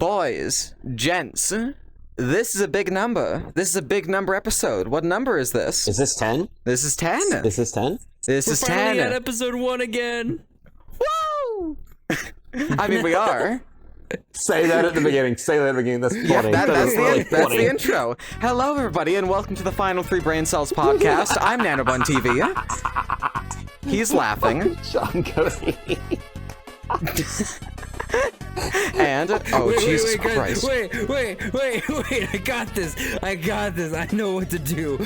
Boys, gents, this is a big number. This is a big number episode. What number is this? Is this 10? This is 10. This is 10? This is 10. We're finally at episode 1 again. Woo! I mean, we are. Say that at the beginning. Say that at the beginning. That's funny. Yeah, that's that's the intro. Hello, everybody, and welcome to the final 3 Braincells podcast. I'm NanoBunTV. He's laughing. Sean Cody. And Jesus Christ! Wait! I got this. I know what to do for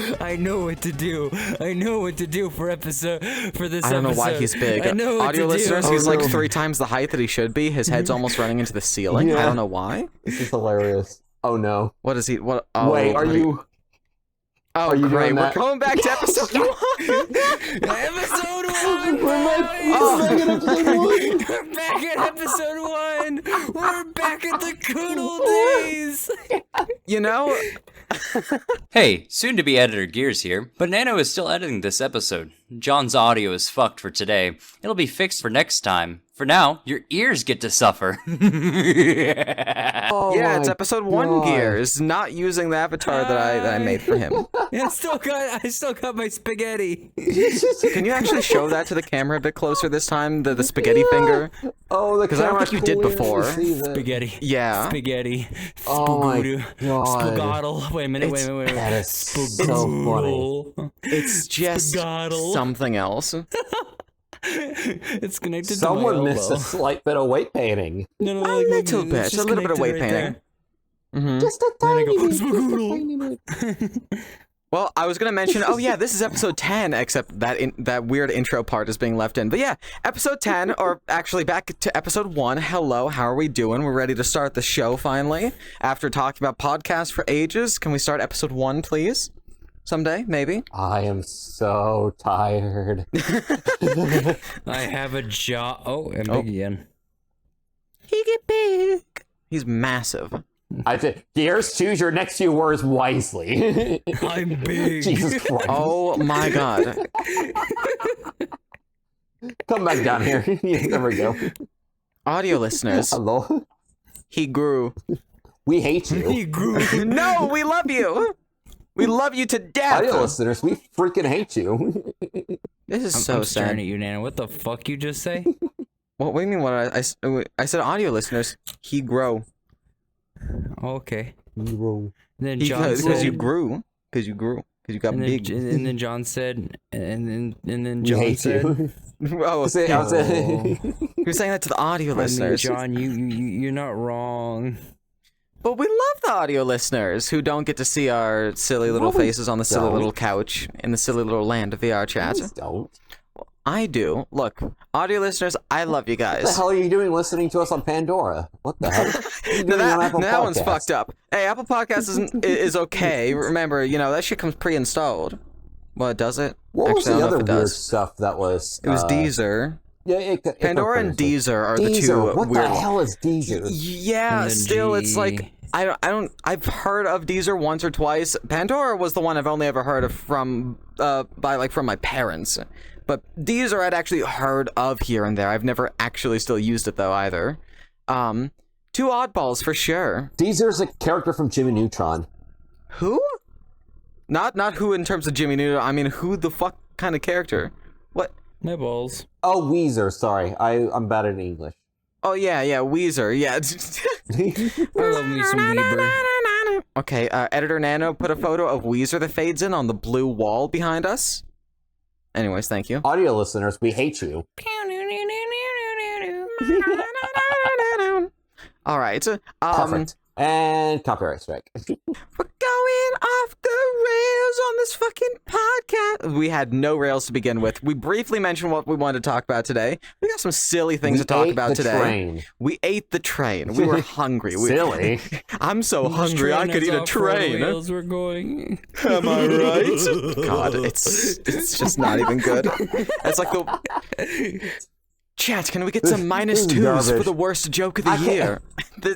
this episode. I don't know why he's big. I know Audio what to listeners, do. he's like 3 times the height that he should be. His head's almost running into the ceiling. Yeah. I don't know why. This is hilarious. Oh no. What is he? What? Oh, Wait, are you? Oh, Are you great! doing We're that? going back to episode 1. Episode 1. We're back at episode 1. We're back at the good old days. You know, Hey, soon-to-be editor Gears here, but Nano is still editing this episode. John's audio is fucked for today. It'll be fixed for next time. For now, your ears get to suffer. Oh yeah, it's my episode 1 God. Gears, not using the avatar that I made for him. I still got my spaghetti. Can you actually show that to the camera a bit closer this time? The spaghetti finger? Oh, the Because I don't camera think you did clearly before. sees it. Spaghetti. Yeah. Spaghetti. Oh my Spagoodo. God. Spagoddle. Wait a minute. Wait. That is so funny. It's just Spagoddle. something else. It's connected Someone to my missed a elbow. slight bit of weight painting. No, A like, little it's bit. just A little bit of weight connected right painting. Just a Then I tiny go, bit. Just a "Spagoodle." tiny bit. Well, I was gonna mention, oh yeah, this is episode 10, except that weird intro part is being left in. But yeah, episode 10, or actually back to episode 1. Hello, how are we doing? We're ready to start the show finally. After talking about podcasts for ages, can we start episode 1, please? Someday, maybe? I am so tired. I have a jaw. Oh, and big again. He get big. He's massive. I said, Gears, choose your next few words wisely. I'm big. Jesus Christ. Oh my god. Come back down here. There we go. Audio listeners, Hello. he grew. We hate you. He grew. No, we love you. We love you to death. Audio listeners, we freaking hate you. This is I'm so staring sad. at you, Nana. What the fuck you just say? What do you mean? What I said? Audio listeners, he grow. Oh, okay. Hero. Then John Because said, you grew. Because you grew. Because you got and then, big. and then John said, and then We John hate said, you. Oh, Say- I'll say- he was saying that to the audio I mean, listeners. John, you're not wrong. But we love the audio listeners who don't get to see our silly little No, we faces on the silly don't. little couch in the silly little land of VR chat. Please don't. I do. Look, audio listeners, I love you What the guys. hell are you doing listening to us on Pandora? What the hell? What are you No, doing on Apple that one's Podcasts? fucked up. Hey, Apple Podcasts is okay. Remember, that shit comes pre-installed. Well, does it? What was Actually, I the don't know other if it weird does. stuff that was? It was Deezer. Yeah, it Pandora and confirms it. Deezer are the Deezer. two What weird. the hell is Deezer? Yeah, And the still, it's G. like I've heard of Deezer once or twice. Pandora was the one I've only ever heard of from my parents. But Deezer I'd actually heard of here and there. I've never actually still used it though either. Two oddballs for sure. Deezer's a character from Jimmy Neutron. Who? Not who in terms of Jimmy Neutron. I mean, who the fuck kind of character? What? My balls. Oh, Weezer. Sorry, I'm bad at English. Oh yeah, Weezer. Yeah. I love me some Bieber. Okay, editor Nano put a photo of Weezer that fades in on the blue wall behind us. Anyways, thank you. Audio listeners, we hate you. All right. Perfect. And copyright strike. We're going off the rails on this fucking podcast. We had no rails to begin with. We briefly mentioned what we wanted to talk about today. We got some silly things to talk about today. Train. We ate the train. We were hungry. Silly. I'm so hungry I could eat a train. We're going. Am I right? God, it's just not even good. It's like the chat. Can we get some This minus is twos for garbage. the worst joke of the I can't- year?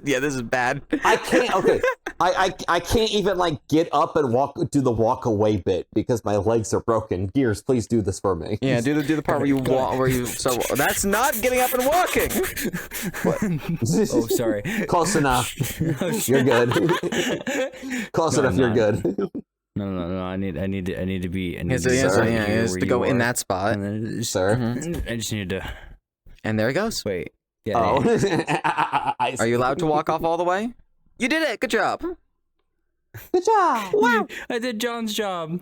Yeah, this is bad. I can't. Okay, I can't even like get up and do the walk away bit because my legs are broken. Gears, please do this for me. Yeah, do the part where you walk, so that's not getting up and walking. Oh, sorry. Close enough. You're good. Close enough. You're good. No. I need to be. He has to go in that spot, sir. I just need to. And there he goes. Wait. Yeah. Oh. Are you allowed to walk off all the way? You did it. Good job. Good job. Wow. I did John's job.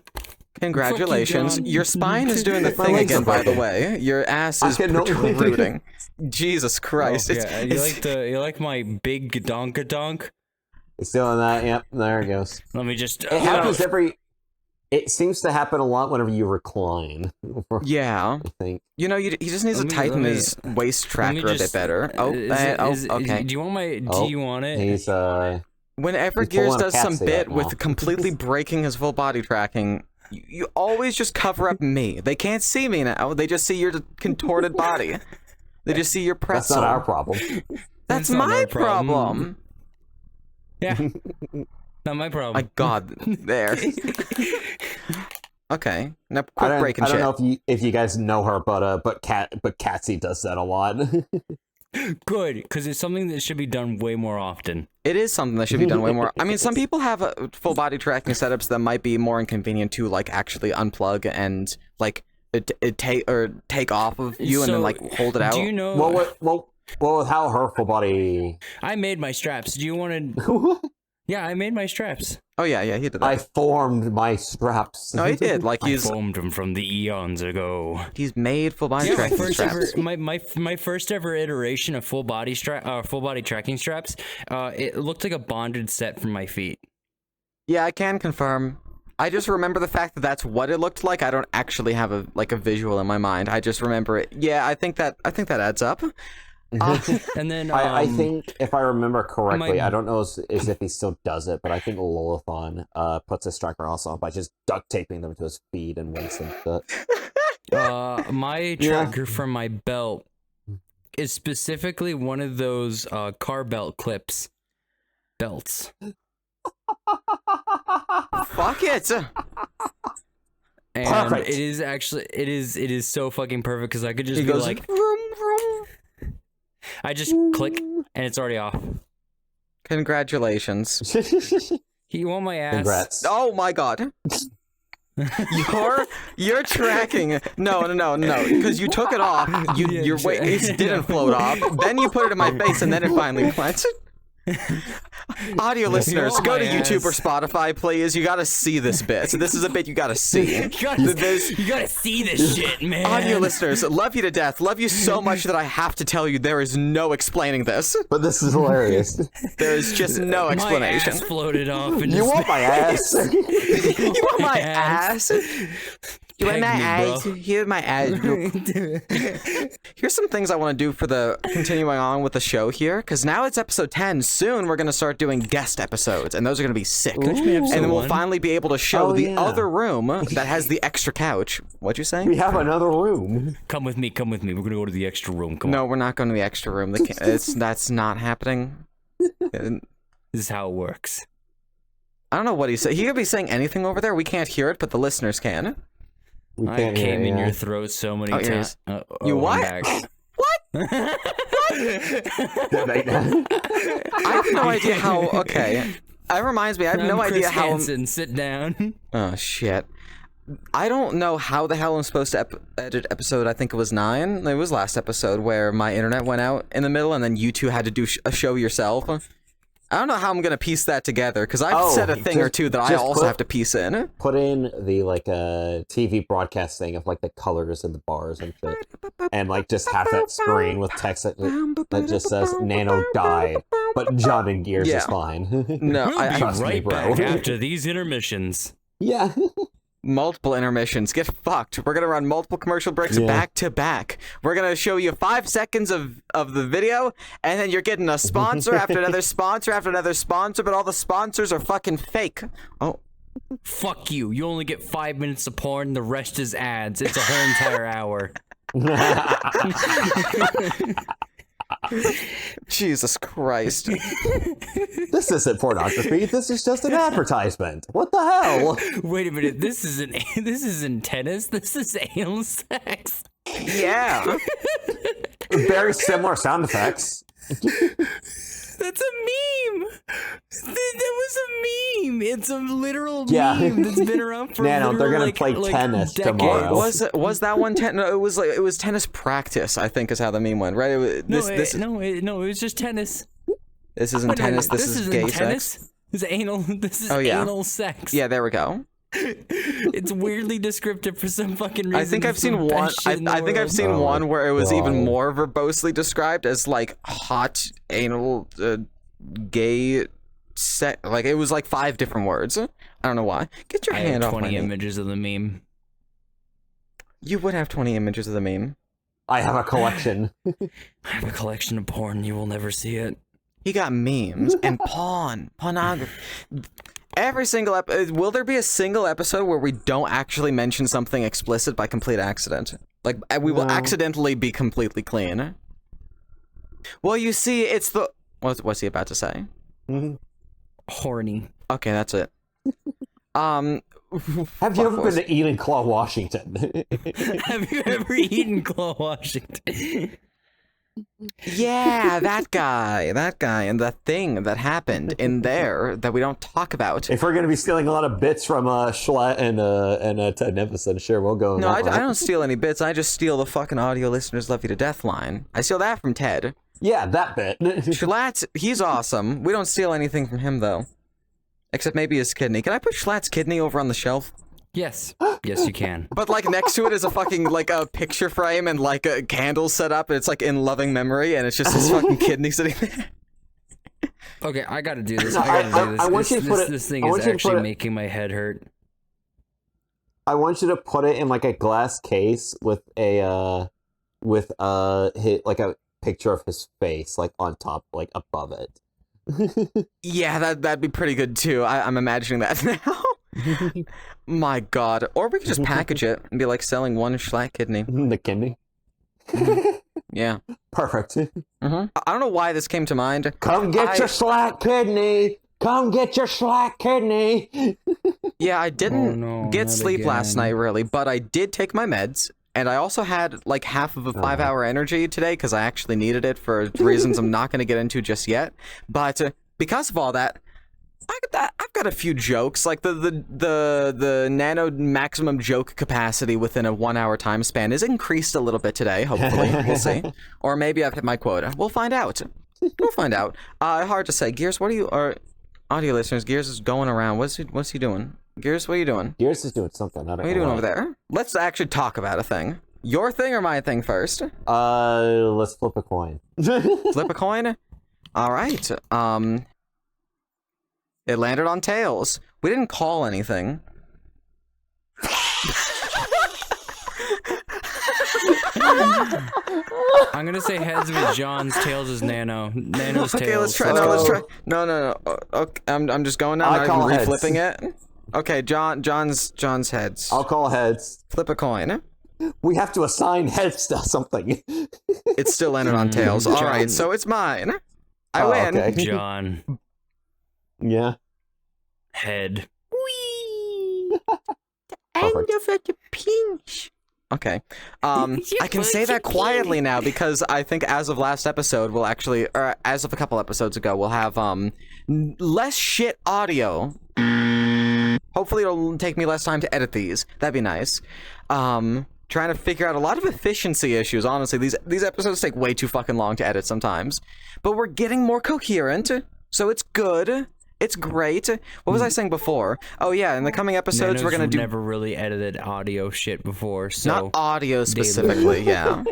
Congratulations. Fuck you, John. Your spine is doing the thing legs again, are by the broken. way. Your ass is can no- protruding. Jesus Christ. Oh, yeah. You like my big donk? It's doing that. Yep. There it goes. Let me just. It happens It seems to happen a lot whenever you recline. Yeah. I think. You know, he just needs to tighten his waist tracker a bit better. Okay. Do you want my? Do you want it? He's Whenever He's Gears pulling a does some Patsy bit right with now. completely breaking his full body tracking, you always just cover up me. They can't see me now. They just see your contorted body. They just see your That's pretzel. not our problem. That's not my my problem. problem. Yeah. Not my problem. My God, there. Okay, now quit breaking I shit. don't know if you guys know her, but Catsy does that a lot. Good, because it's something that should be done way more often. It is something that should be done way more. I mean, some people have full body tracking setups that might be more inconvenient to like actually unplug and like take off of you and then like hold it out. Do you know? well, with how her full body. I made my straps. Do you want to? Yeah, I made my straps. Oh yeah, he did that. I formed my straps. No, he did. Like I formed them from the eons ago. he's made full body Yeah, tracking straps. my first ever iteration of full body tracking straps. It looked like a bonded set for my feet. Yeah, I can confirm. I just remember the fact that that's what it looked like. I don't actually have a visual in my mind. I just remember it. Yeah, I think that adds up. And then I think if I remember correctly, I don't know as if he still does it, but I think Lolathon puts his tracker also on by just duct taping them to his feet and waist and shit. my tracker from my belt is specifically one of those car belt clips. Belts. Fuck it. And Perfect. it is actually it is so fucking perfect because I could just He be goes like vroom, vroom. I just click and it's already off. Congratulations. You want my ass? Congrats. Oh my God. You're tracking. No, because you took it off. Your waist didn't float off. Then you put it in my face, and then it finally clenched. Audio listeners, go to YouTube or Spotify, please. You gotta see this bit. So this is a bit you gotta see. You gotta see this shit, man. Audio listeners, love you to death. Love you so much that I have to tell you there is no explaining this. But this is hilarious. There is just no explanation. My ass floated off. And You want my ass? You want my ass? You want Peg my me, ass? bro. Here's my ass. Here's some things I want to do for the continuing on with the show here, because now it's episode 10. Soon we're gonna start doing guest episodes, and those are gonna be sick. me episode And then we'll 1? finally be able to show Oh, the yeah. other room that has the extra couch. What'd you say? We have another room. Come with me. We're gonna go to the extra room. Come No, on. we're not going to the extra room. That's not happening. This is how it works. I don't know what he's saying. He could be saying anything over there. We can't hear it, but the listeners can. We I can't came hear in ya. your throat so many Oh, times. You what? I have no idea how. Okay, that reminds me. I have no idea how. Hansen, sit down. Oh shit! I don't know how the hell I'm supposed to edit episode. I think it was 9. It was last episode where my internet went out in the middle, and then you two had to do a show yourself. I don't know how I'm gonna piece that together because I've said a thing or two that I also have to piece in. Put in the like TV broadcast thing of like the colors and the bars and shit, and like just have that screen with text that just says Nano died, but John and Gears is fine. No, We'll I be trust me, right bro. back after these intermissions. Yeah. multiple intermissions. Get fucked. We're gonna run multiple commercial breaks back to back. We're gonna show you 5 seconds of the video, and then you're getting a sponsor after another sponsor after another sponsor, but all the sponsors are fucking fake. Oh. Fuck you. You only get 5 minutes of porn, the rest is ads. It's a whole entire hour. Jesus Christ. This isn't pornography. This is just an advertisement. What the hell? Wait a minute. This isn't tennis. This is anal sex. Yeah. Very similar sound effects. That's a meme. That was a meme. It's a literal Yeah. meme that's been around for Nano, they're gonna like, play tennis decades. tomorrow. Was that one no, it was tennis practice, I think is how the meme went, right? It was just tennis. this isn't tennis, this is isn't gay tennis. sex. This is anal. This is Oh, yeah. anal sex. Yeah, there we go. It's weirdly descriptive for some fucking reason. I think I've seen one. I think I've seen Oh one where it was God. even more verbosely described as like hot anal gay sex. Like it was like 5 different words. I don't know why. Get your I hand have off my 20 knee. images of the meme. You would have 20 images of the meme. I have a collection. I have a collection of porn. You will never see it. He got memes and pornography. Every single will there be a single episode where we don't actually mention something explicit by complete accident? Like we will No. accidentally be completely clean. Well, you see, it's the what's he about to say? Horny. Okay, that's it. Have you ever been to Enumclaw, Washington? Have you ever eaten Claw Washington? Yeah, that guy, and the thing that happened in there that we don't talk about. If we're gonna be stealing a lot of bits from Schlatt and Ted Nicholson, sure, we'll go. No, I don't steal any bits. I just steal the fucking audio listeners love you to death line. I steal that from Ted. Yeah, that bit. Schlatt, he's awesome. We don't steal anything from him though, except maybe his kidney. Can I put Schlatt's kidney over on the shelf? Yes. Yes, you can. But like next to it is a fucking like a picture frame and like a candle set up, and it's like in loving memory, and it's just his fucking kidney sitting there. Okay, I gotta do this. No, I gotta do this. I want you to put it- This thing I is want you to put actually it- making my head hurt. I want you to put it in like a glass case with a like a picture of his face like on top, like above it. Yeah, that'd be pretty good too. I'm imagining that now. My God. Or we could just package it and be like selling one Schlatt kidney. The kidney. Yeah. Perfect. I don't know why this came to mind. Come get your Schlatt kidney. Come get your Schlatt kidney. Yeah, I didn't no, get not sleep last again. night really, but I did take my meds. And I also had like half of a 5-hour energy today because I actually needed it for reasons I'm not going to get into just yet. But because of all that, I've got a few jokes. Like the Nano maximum joke capacity within a 1-hour time span is increased a little bit today. Hopefully, we'll see. Or maybe I've hit my quota. We'll find out. We'll find out. Hard to say. Gears, what are you? Or audio listeners, Gears is going around. What's he doing? Gears, what are you doing? Gears is doing something. What are you doing over there? Let's actually talk about a thing. Your thing or my thing first? Let's flip a coin. Flip a coin? All right. It landed on tails. We didn't call anything. I'm gonna say heads with John's, tails is Nano. Nano's Okay, tails. let's try. No, let's try. No. Okay, I'm just going now. I Not call even heads. reflipping it. Okay, John's heads. I'll call heads. Flip a coin. We have to assign heads to something. It still landed on tails. All John. right, so it's mine. I Oh, win. okay. John. Yeah. Head. Perfect. the pinch. Okay. I can say that quietly now because I think as of last episode, we'll actually, or as of a couple episodes ago, we'll have less shit audio. Hopefully it'll take me less time to edit these. That'd be nice. Trying to figure out a lot of efficiency issues, honestly. These episodes take way too fucking long to edit sometimes. But we're getting more coherent, so it's good. It's great. What was I saying before? Oh yeah, in the coming episodes Nano's we're gonna do never really edited audio shit before, so not audio specifically, yeah.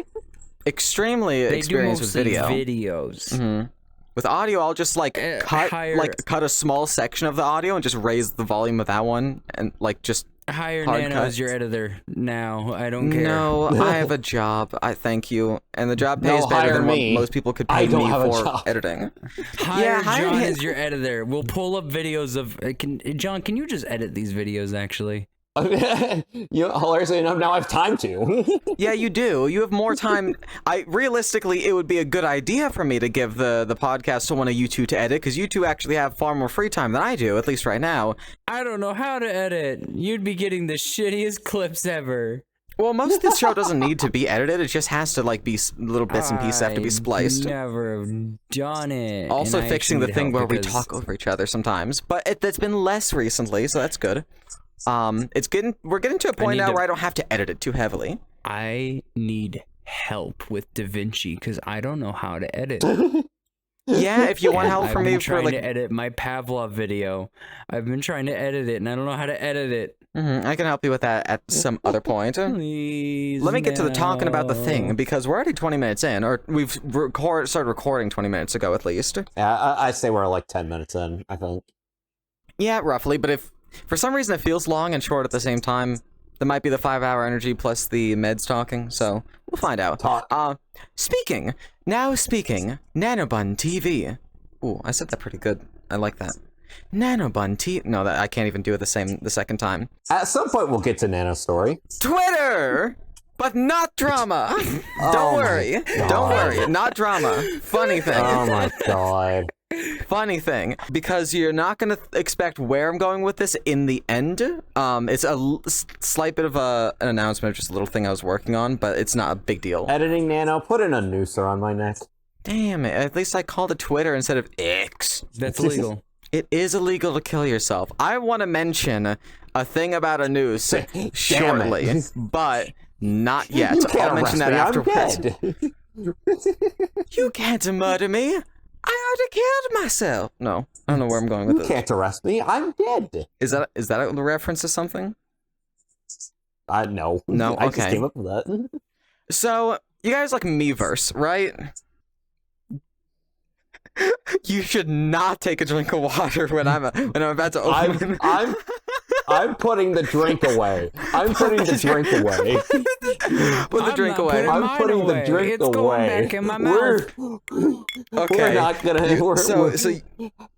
Extremely they experienced do with mostly video. videos. With audio, I'll just like cut a small section of the audio and just raise the volume of that one and like just Hire hard Nano cut. as your editor now. I don't care. No, I have a job. I thank you, and the job pays better hire than what me. most people could I pay don't me have a for job. editing. Hire hire John him. as your editor. We'll pull up videos of. John, can you just edit these videos? Actually, Hilariously enough, now I have time to. Yeah, you do. You have more time. Realistically, it would be a good idea for me to give the podcast to one of you two to edit, because you two actually have far more free time than I do, at least right now. I don't know how to edit. You'd be getting the shittiest clips ever. Well, most of this show doesn't need to be edited. It just has to be little bits and pieces have to be spliced. Never have done it. Also fixing the thing where we talk over each other sometimes, but that's been less recently, so that's good. We're getting to a point now where I don't have to edit it too heavily. I need help with DaVinci because I don't know how to edit. Yeah, if you want help from me for to edit my Pavlov video. I've been trying to edit it and I don't know how to edit it. I can help you with that at some other point. Please. Let me get to the talking about the thing, because we're already 20 minutes in, or we've started recording 20 minutes ago at least. Yeah, I say we're like 10 minutes in, I think. Yeah, roughly, but if for some reason it feels long and short at the same time, that might be the 5-hour energy plus the meds talking, so we'll find out. Speaking, NanoBunTV. Ooh, I said that pretty good. I like that. NanoBunTV. No, that I can't even do it the second time. At some point, we'll get to Nano Story. Twitter, but not drama. Don't worry, not drama. Funny thing. Oh my god. Funny thing, because you're not gonna expect where I'm going with this in the end. It's a slight bit of an announcement, just a little thing I was working on, but it's not a big deal. Editing Nano, put in a noose around my neck. Damn it! At least I called it Twitter instead of X. That's illegal. It is illegal to kill yourself. I want to mention a thing about a noose shortly, but not yet. I'll mention that afterwards. You can't murder me. I already killed myself. No, I don't know where I'm going with this. You can't arrest me. I'm dead. Is that a reference to something? No. No. Okay. I just came up with that. So you guys like Miiverse, right? You should not take a drink of water when I'm about to open. I'm putting the drink away. I'm putting the drink away. Put the drink away. I'm putting the drink it's away. Going back in my mouth. Okay. We're not gonna. So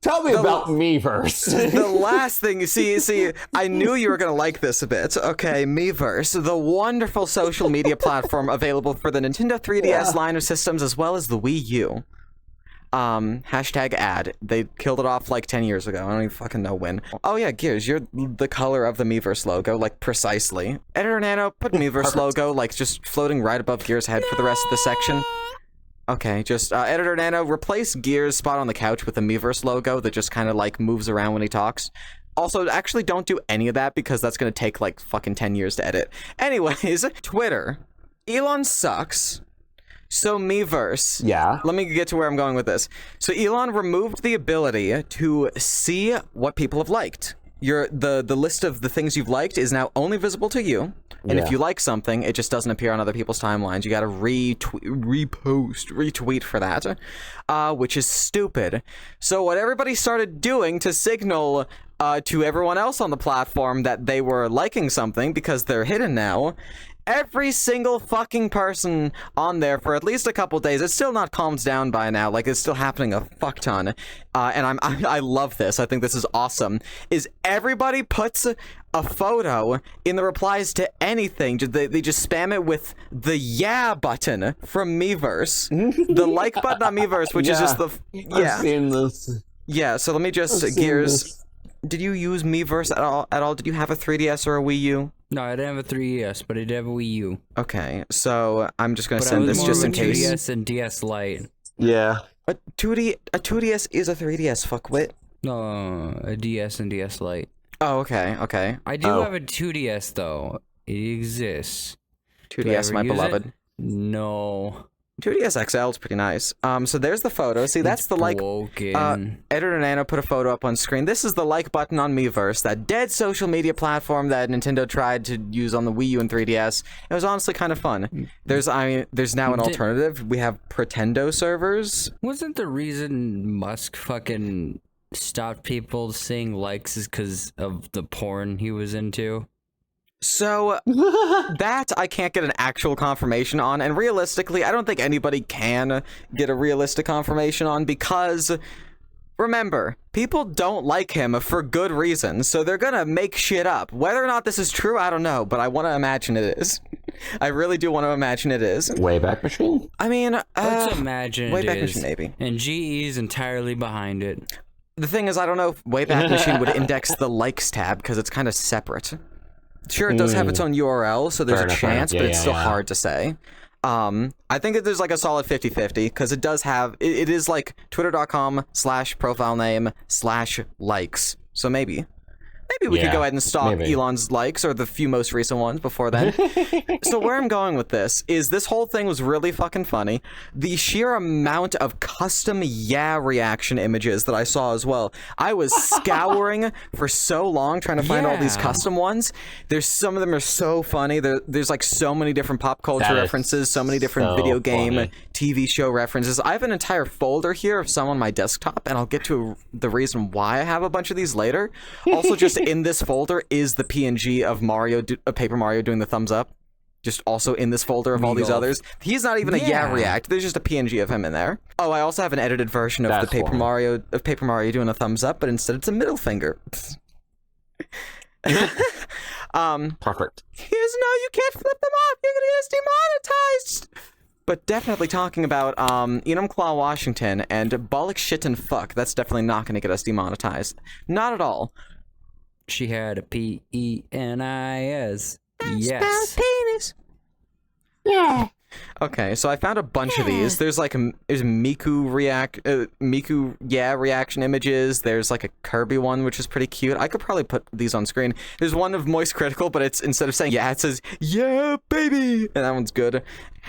tell me about Miiverse. The last thing you see, I knew you were gonna like this a bit. Okay, Miiverse, the wonderful social media platform available for the Nintendo 3DS line of systems as well as the Wii U. Hashtag ad. They killed it off like 10 years ago. I don't even fucking know when. Oh yeah, Gears, you're the color of the Miiverse logo, like precisely. Editor Nano, put Miiverse logo like just floating right above Gears' head for the rest of the section. Okay, just Editor Nano, replace Gears' spot on the couch with the Miiverse logo that just kind of like moves around when he talks. Also, actually don't do any of that because that's gonna take like fucking 10 years to edit. Anyways, Twitter. Elon sucks. So Miiverse. Yeah. Let me get to where I'm going with this. So Elon removed the ability to see what people have liked. The list of the things you've liked is now only visible to you. And if you like something, it just doesn't appear on other people's timelines. You gotta retweet for that, which is stupid. So what everybody started doing to signal to everyone else on the platform that they were liking something because they're hidden now, every single fucking person on there for at least a couple days, it's still not calmed down by now, like it's still happening a fuck ton, and I love this, I think this is awesome, is everybody puts a photo in the replies to anything, they just spam it with the yeah button from Miiverse, the like button on Miiverse, which is just the, I've seen this. Yeah, so let me just, Gears, did you use Miiverse at all? Did you have a 3DS or a Wii U? No, I didn't have a 3DS, but I did have a Wii U. Okay, so I'm just gonna send this just in case. 2DS and DS Lite. Yeah. A 2DS is a 3DS, fuckwit. No, a DS and DS Lite. Oh, okay. I do have a 2DS though. It exists. 2DS, my beloved. No. 2DS XL is pretty nice. So there's the photo. See, that's the like. Editor Nano put a photo up on screen. This is the like button on Miiverse, that dead social media platform that Nintendo tried to use on the Wii U and 3DS. It was honestly kind of fun. There's now an alternative. We have Pretendo servers. Wasn't the reason Musk fucking stopped people seeing likes is because of the porn he was into? So, that I can't get an actual confirmation on, and realistically, I don't think anybody can get a realistic confirmation on, because remember, people don't like him for good reasons, so they're gonna make shit up. Whether or not this is true, I don't know, but I want to imagine it is. I really do want to imagine it is. Wayback Machine? I mean, Let's imagine it Wayback is. Machine, maybe. And GE's entirely behind it. The thing is, I don't know if Wayback Machine would index the likes tab because it's kind of separate. Sure, it does have its own URL, so there's Fair a enough, chance, yeah, but it's yeah, still yeah. hard to say. I think that there's like a solid 50-50 because it does have, it is like twitter.com/profile name/likes. So maybe we could Yeah, go ahead and stalk maybe. Elon's likes or the few most recent ones before then. So where I'm going with this is this whole thing was really fucking funny. The sheer amount of custom reaction images that I saw as well. I was scouring for so long trying to find all these Yeah. custom ones. There's some of them are so funny. There's like so many different pop culture That is references, so many different so video game, funny. TV show references. I have an entire folder here of some on my desktop, and I'll get to the reason why I have a bunch of these later. Also, just in this folder is the PNG of Paper Mario doing the thumbs up. Just also in this folder of all these Golf. others. He's not even a react. There's just a PNG of him in there. Oh, I also have an edited version of That's the Paper funny. Mario doing a thumbs up, but instead it's a middle finger. Perfect. Here's no, you can't flip them off. You're gonna get us demonetized. But definitely talking about Enumclaw Washington and Bollock Shit and Fuck. That's definitely not gonna get us demonetized. Not at all. She had a PENIS. Yes. Penis. Yeah. Okay, so I found a bunch of these. There's like there's Miku reaction images. There's like a Kirby one, which is pretty cute. I could probably put these on screen. There's one of Moist Critical, but it's instead of saying yeah, it says yeah, baby, and that one's good.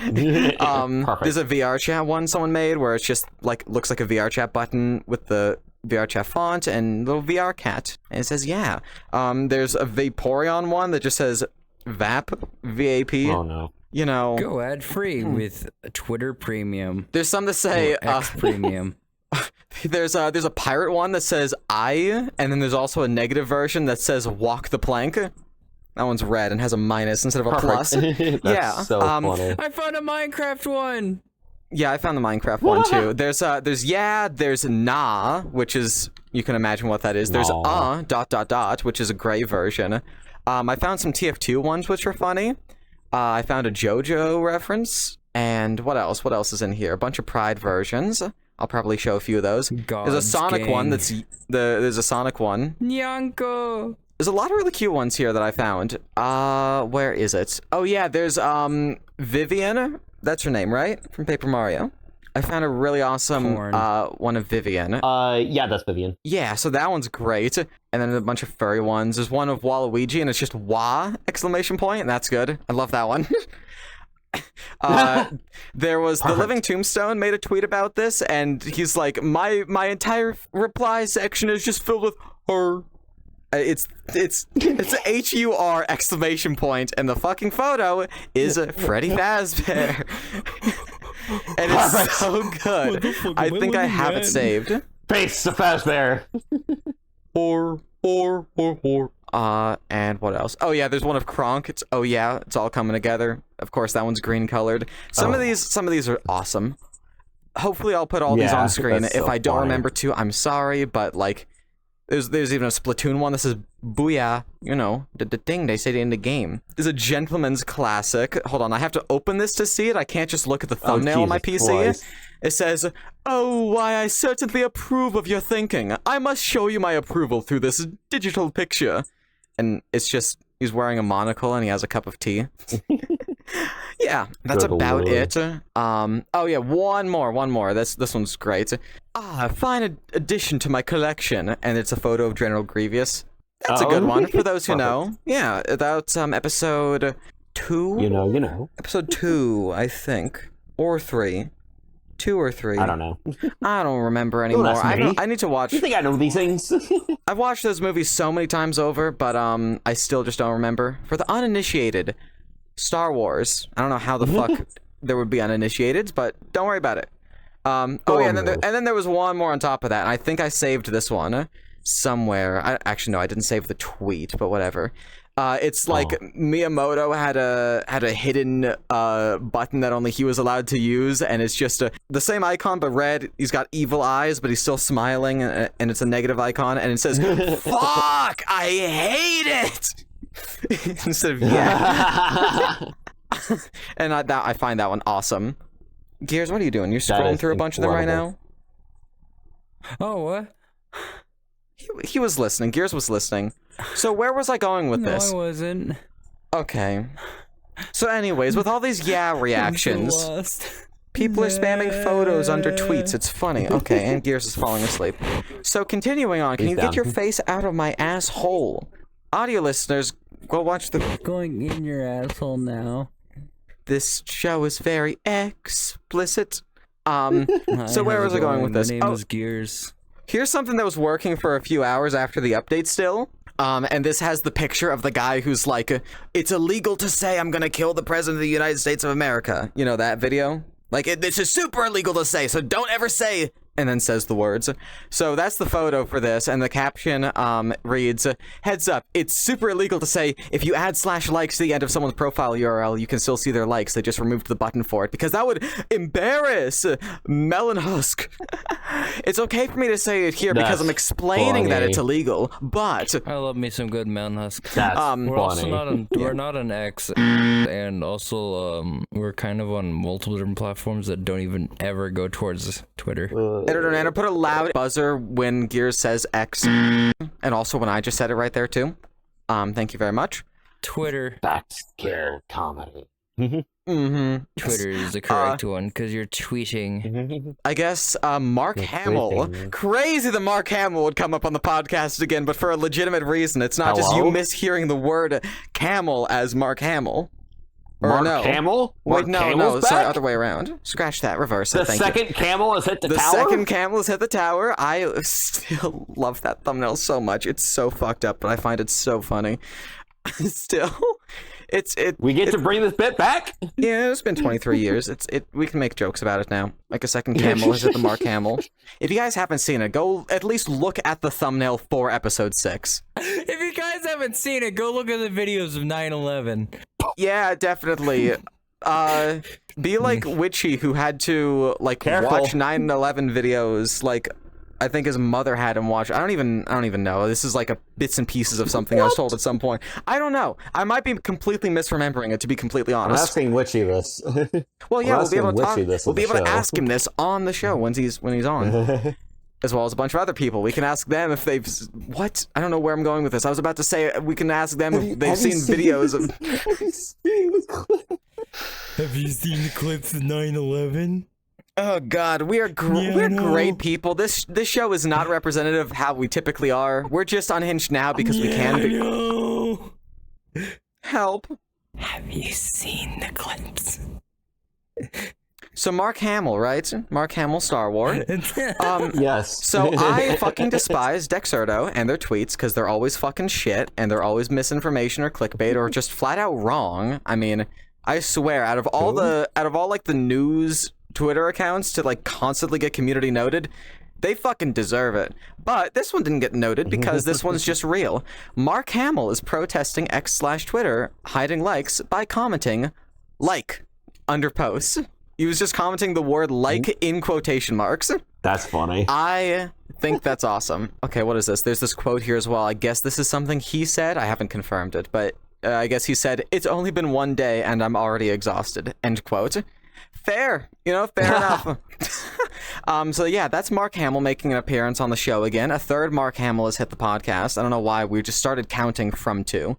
There's a VR chat one someone made where it's just like looks like a VR chat button with the VR chat font and little VR cat, and it says yeah. There's a Vaporeon one that just says VAP, VAP. Oh no. You know, Go ad free with a Twitter Premium. there's some that say Or X Premium. there's a pirate one that says I, and then there's also a negative version that says walk the plank. That one's red and has a minus instead of a plus. That's Yeah, so funny. I found a Minecraft one. Yeah, I found the Minecraft one too. There's there's nah, which is, you can imagine what that is. There's Nah. which is a gray version. I found some TF2 ones which are funny. I found a JoJo reference, and what else? What else is in here? A bunch of Pride versions. I'll probably show a few of those. There's a God's Sonic one gang. there's a Sonic one. Nyanko. There's a lot of really cute ones here that I found. Where is it? Oh yeah, there's Vivian. That's her name, right? From Paper Mario. I found a really awesome Corn. one of Vivian. Yeah, that's Vivian. Yeah, so that one's great. And then a bunch of furry ones. There's one of Waluigi, and it's just "Wah!" exclamation point, and that's good. I love that one. There was the Living Tombstone made a tweet about this, and he's like, my entire reply section is just filled with her. It's HUR exclamation point, and the fucking photo is Freddy Fazbear. And it's so good. I think I have it saved. Face the Fazbear. And what else? Oh yeah, there's one of Kronk. It's oh yeah, it's all coming together. Of course, that one's green colored. Some of these are awesome. Hopefully, I'll put all these Yeah, on screen. that's If so I don't funny. remember to, I'm sorry, but like, there's even a Splatoon one that says "Booyah." You know, the thing they say in the game. There's a gentleman's classic. Hold on, I have to open this to see it. I can't just look at the thumbnail on my Jesus PC. Christ. It says, "Oh, why I certainly approve of your thinking. I must show you my approval through this digital picture." And it's just, he's wearing a monocle and he has a cup of tea. Yeah, that's Good about lord. it. Oh yeah, one more. This one's great. Fine addition to my collection, and it's a photo of General Grievous. That's a good one for those who know. Yeah, that's episode 2. You know. Episode 2, I think, or 3. 2 or 3. I don't know. I don't remember anymore. that's me. I need to watch. You think I know these things? I've watched those movies so many times over, but I still just don't remember. For the uninitiated, Star Wars. I don't know how the fuck there would be uninitiated, but don't worry about it. Oh yeah, and then there was one more on top of that, and I think I saved this one somewhere. Actually, no, I didn't save the tweet, but whatever. It's like Miyamoto had a hidden button that only he was allowed to use, and it's just the same icon but red. He's got evil eyes, but he's still smiling, and it's a negative icon, and it says "Fuck, I hate it." Instead of yeah. And I find that one awesome. Gears, what are you doing? You're scrolling through a bunch of them right now? Oh, what? He was listening. Gears was listening. So where was I going with this? No, I wasn't. Okay. So anyways, with all these reactions, I'm so lost. people are spamming photos under tweets. It's funny. Okay, and Gears is falling asleep. So continuing on, can you get your face out of my asshole? Audio listeners, go watch the... Going in your asshole now. This show is very explicit. So where was I going with this? My name is Gears. Here's something that was working for a few hours after the update still. And this has the picture of the guy who's like, it's illegal to say I'm gonna kill the president of the United States of America. You know that video? Like, this is super illegal to say, so don't ever say, and then says the words. So that's the photo for this, and the caption reads, heads up, it's super illegal to say, if you add /likes to the end of someone's profile URL, you can still see their likes. They just removed the button for it, because that would embarrass Melon Husk. It's okay for me to say it here because I'm explaining that it's illegal, but... I love me some good Melon Husk. That's we're also not on, Yeah. we're not on X, and also we're kind of on multiple different platforms that don't even ever go towards Twitter. Editor Nano, put a loud buzzer when Gears says X, and also when I just said it right there too. Thank you very much. Twitter. That's scared comedy. Twitter is the correct one because you're tweeting. I guess Mark Hamill. Crazy that Mark Hamill would come up on the podcast again, but for a legitimate reason. It's not just you mishearing the word camel as Mark Hamill. Or Mark no. Hamill? Wait, Mark no, Hamill's sorry, back? other way around. Scratch that, reverse it, The thank you. second camel has hit the The tower? second camel has hit the tower. I still love that thumbnail so much. It's so fucked up, but I find it so funny. Still, We get to bring this bit back? Yeah, it's been 23 years. We can make jokes about it now. Like a second camel has hit the Mark Hamill. If you guys haven't seen it, go at least look at the thumbnail for episode 6. If you guys haven't seen it, go look at the videos of 9/11. Yeah, definitely. Be like Witchy, who had to Careful. watch 9/11 videos. Like, I think his mother had him watch. I don't even know. This is like a bits and pieces of something I was told at some point. I don't know. I might be completely misremembering it, to be completely I'm honest. asking Witchy this. Well, yeah, we'll be able to talk. Witchy this We'll on be the able to show. ask him this on the show when he's on. As well as a bunch of other people. We can ask them if they've... What? I don't know where I'm going with this. I was about to say we can ask them if they've seen videos of... Have you seen the clips of 9/11? Oh, God. We're great people. This show is not representative of how we typically are. We're just unhinged now because we can be... No. Help. Have you seen the clips? So Mark Hamill, right? Mark Hamill, Star Wars. Yes. So I fucking despise Dexerto and their tweets because they're always fucking shit and they're always misinformation or clickbait or just flat out wrong. I mean, I swear, out of all like the news Twitter accounts to like constantly get community noted, they fucking deserve it. But this one didn't get noted because this one's just real. Mark Hamill is protesting X/Twitter hiding likes by commenting like under posts. He was just commenting the word like in quotation marks. That's funny. I think that's awesome. Okay, what is this? There's this quote here as well. I guess this is something he said. I haven't confirmed it, but I guess he said, "It's only been one day and I'm already exhausted." End quote. Fair. Fair enough. So yeah, that's Mark Hamill making an appearance on the show again. A third Mark Hamill has hit the podcast. I don't know why. We just started counting from 2.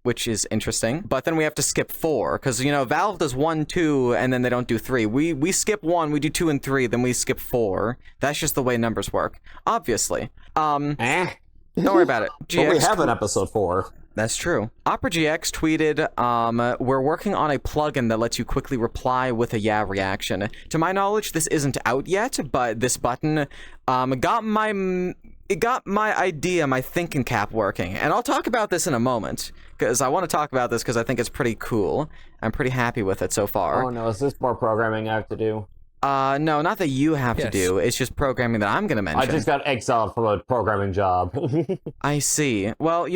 Which is interesting. But then we have to skip 4, because, Valve does 1, 2, and then they don't do 3. We skip 1, we do 2 and 3, then we skip 4. That's just the way numbers work. Obviously. Don't worry about it. But we have an episode 4. That's true. Opera GX tweeted, we're working on a plugin that lets you quickly reply with a yeah reaction. To my knowledge, this isn't out yet, but this button got my idea, my thinking cap working. And I'll talk about this in a moment, because I want to talk about this because I think it's pretty cool. I'm pretty happy with it so far. Oh no, is this more programming I have to do? No, not that you have to do. It's just programming that I'm going to mention. I just got exiled from a programming job. I see. Well,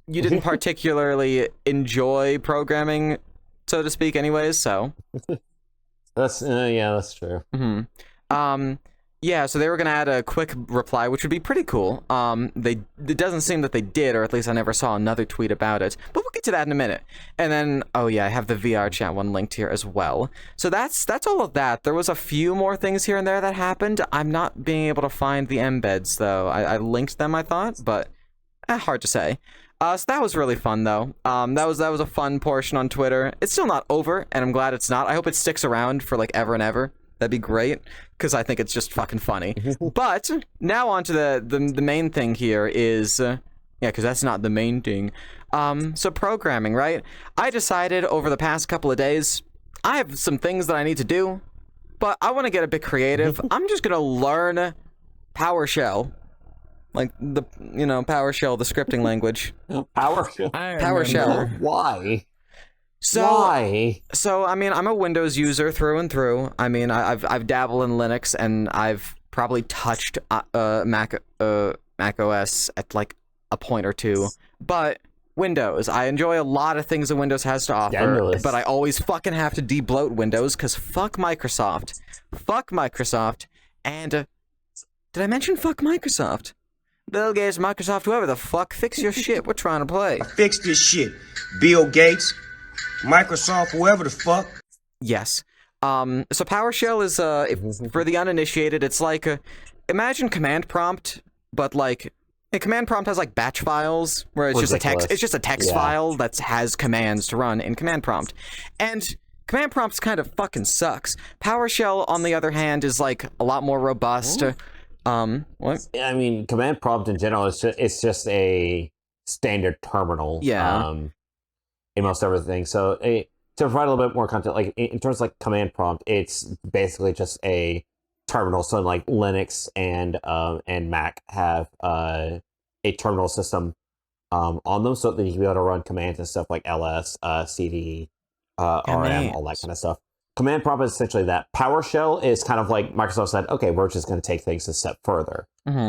you didn't particularly enjoy programming, so to speak, anyways. So That's true. Yeah, so they were gonna add a quick reply, which would be pretty cool. It doesn't seem that they did, or at least I never saw another tweet about it. But we'll get to that in a minute. And then, oh yeah, I have the VR chat one linked here as well. So that's all of that. There was a few more things here and there that happened. I'm not being able to find the embeds though. I linked them, I thought, but hard to say. So that was really fun though. That was a fun portion on Twitter. It's still not over, and I'm glad it's not. I hope it sticks around for like ever and ever. That'd be great, because I think it's just fucking funny. But now on to the main thing here is, yeah, because that's not the main thing. So programming, right? I decided over the past couple of days, I have some things that I need to do, but I want to get a bit creative. I'm just gonna learn PowerShell, like PowerShell, the scripting language. PowerShell. PowerShell. Why? Why? So, I mean, I'm a Windows user through and through. I mean, I've dabbled in Linux, and I've probably touched Mac OS at like a point or two. But Windows, I enjoy a lot of things that Windows has to offer. Generalist. But I always fucking have to de-bloat Windows, because fuck Microsoft. Fuck Microsoft. And, did I mention fuck Microsoft? Bill Gates, Microsoft, whoever the fuck, fix your shit. We're trying to play. Fix this shit. Bill Gates, Microsoft, whoever the fuck. Yes. So PowerShell is, for the uninitiated, it's like, imagine command prompt, but like, a command prompt has like batch files, where it's just a text file that has commands to run in command prompt. And command prompts kind of fucking sucks. PowerShell, on the other hand, is like a lot more robust. What? I mean, command prompt in general it's just a standard terminal. Yeah. In most everything. So to provide a little bit more content, like in terms of like command prompt, it's basically just a terminal. So like Linux and Mac have a terminal system on them, so that you can be able to run commands and stuff like ls, cd, rm, all that kind of stuff. Command prompt is essentially that. PowerShell is kind of like Microsoft said, okay, we're just going to take things a step further,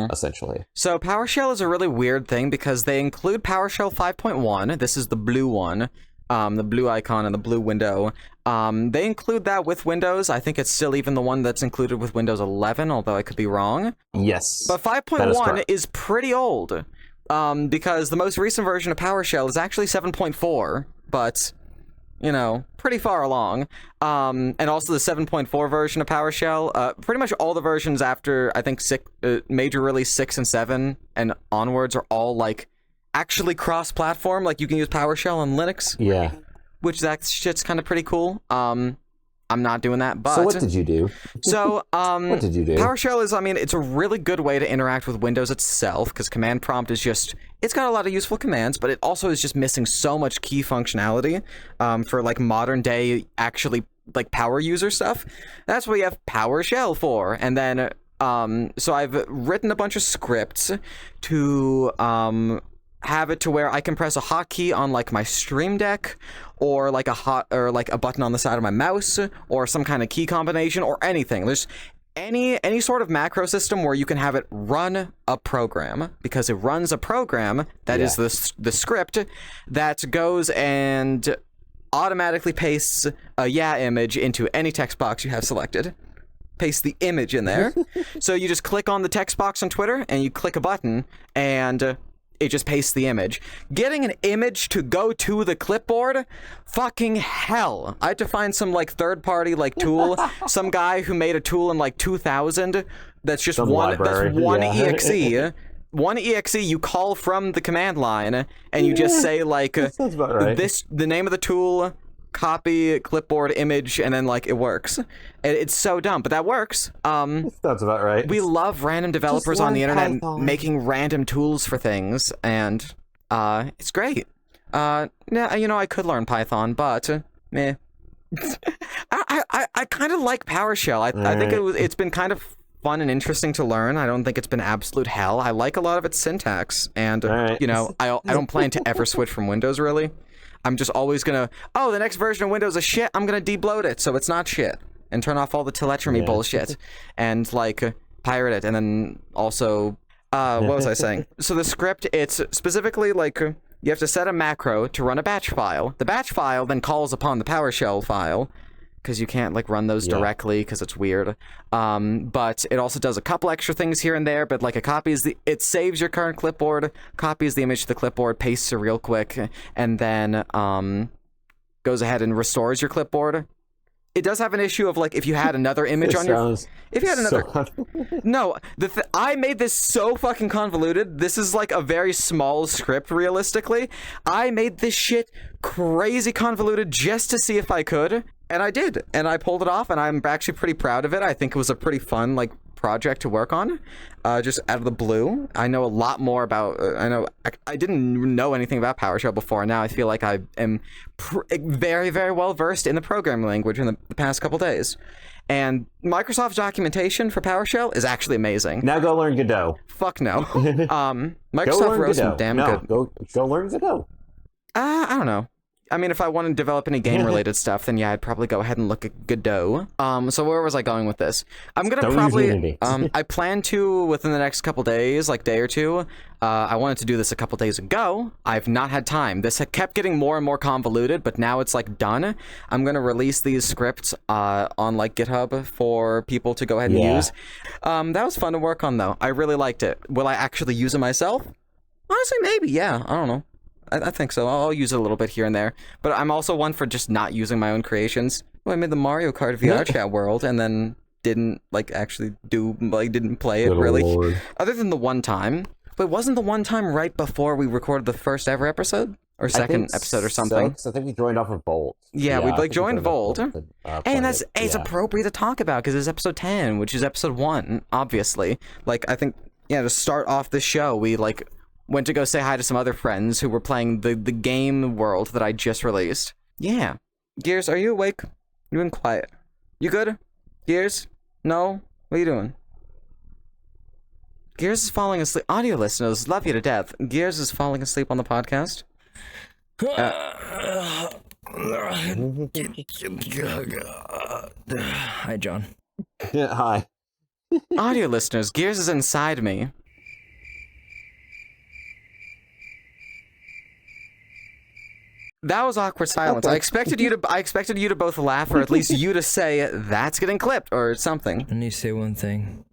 essentially. So PowerShell is a really weird thing, because they include PowerShell 5.1. This is the blue one, the blue icon and the blue window. They include that with Windows. I think it's still even the one that's included with Windows 11, although I could be wrong. Yes. But 5.1 is pretty old, because the most recent version of PowerShell is actually 7.4, but... pretty far along. And also the 7.4 version of PowerShell, pretty much all the versions after, I think, major release 6 and 7 and onwards are all, like, actually cross-platform. Like, you can use PowerShell on Linux. Yeah. Which that shit's kind of pretty cool. I'm not doing that, but... So what did you do? So, what did you do? PowerShell is, I mean, it's a really good way to interact with Windows itself, because command prompt is just... It's got a lot of useful commands, but it also is just missing so much key functionality for, like, modern-day, actually, like, power user stuff. That's what we have PowerShell for. And then, so I've written a bunch of scripts to... have it to where I can press a hotkey on like my Stream Deck, or like a button on the side of my mouse, or some kind of key combination, or anything. There's any sort of macro system where you can have it run a program, because it runs a program that is the script that goes and automatically pastes a image into any text box you have selected. Paste the image in there. So you just click on the text box on Twitter and you click a button, and it just pastes the image. Getting an image to go to the clipboard? Fucking hell. I had to find some, like, third-party, like, tool. Some guy who made a tool in, like, 2000 that's just one exe. One exe you call from the command line, and you just say, like, sounds about right. the name of the tool, copy, clipboard, image, and then, like, it works. It's so dumb, but that works. Sounds about right. We love random developers on the internet making random tools for things, and it's great. I could learn Python, but meh. I kind of like PowerShell. I think it's been kind of fun and interesting to learn. I don't think it's been absolute hell. I like a lot of its syntax, and I don't plan to ever switch from Windows, really. I'm just always gonna, the next version of Windows is shit, I'm gonna de-bloat it so it's not shit, and turn off all the telemetry bullshit, and, like, pirate it, and then also, what was I saying? So the script, it's specifically, like, you have to set a macro to run a batch file. The batch file then calls upon the PowerShell file, because you can't like run those directly because it's weird. But it also does a couple extra things here and there. But like it saves your current clipboard, copies the image to the clipboard, pastes it real quick, and then goes ahead and restores your clipboard. It does have an issue of like if you had another image on your. If you had another. No, I made this so fucking convoluted. This is like a very small script, realistically. I made this shit crazy convoluted just to see if I could. And I did, and I pulled it off, and I'm actually pretty proud of it. I think it was a pretty fun, like, project to work on, just out of the blue. I know a lot more about, I didn't know anything about PowerShell before, and now I feel like I am very, very well versed in the programming language in the past couple days. And Microsoft's documentation for PowerShell is actually amazing. Now go learn Godot. Fuck no. Microsoft wrote some damn good. Go learn Godot. I don't know. I mean, if I want to develop any game-related stuff, then yeah, I'd probably go ahead and look at Godot. So where was I going with this? I'm gonna probably, I plan to, within the next couple days, like day or two, I wanted to do this a couple days ago. I've not had time. This kept getting more and more convoluted, but now it's like done. I'm gonna release these scripts on like GitHub for people to go ahead and use. That was fun to work on though. I really liked it. Will I actually use it myself? Honestly, maybe, yeah. I don't know. I think so. I'll use it a little bit here and there. But I'm also one for just not using my own creations. Well, I made the Mario Kart VR chat world and then didn't, like, actually didn't play it, really. Lord. Other than the one time. But wasn't the one time right before we recorded the first ever episode? Or second episode or something? So, I think we joined off of Volt. Yeah, we, like, joined Volt. And it's appropriate to talk about, because it's episode 10, which is episode 1, obviously. Like, I think, yeah, to start off the show, we, like... went to go say hi to some other friends who were playing the game world that I just released. Yeah. Gears, are you awake? You've been quiet. You good? Gears? No? What are you doing? Gears is falling asleep. Audio listeners, love you to death. Gears is falling asleep on the podcast. Hi, John. Yeah, hi. Audio listeners, Gears is inside me. That was awkward silence. I expected you to both laugh, or at least you to say that's getting clipped or something. I need to say one thing.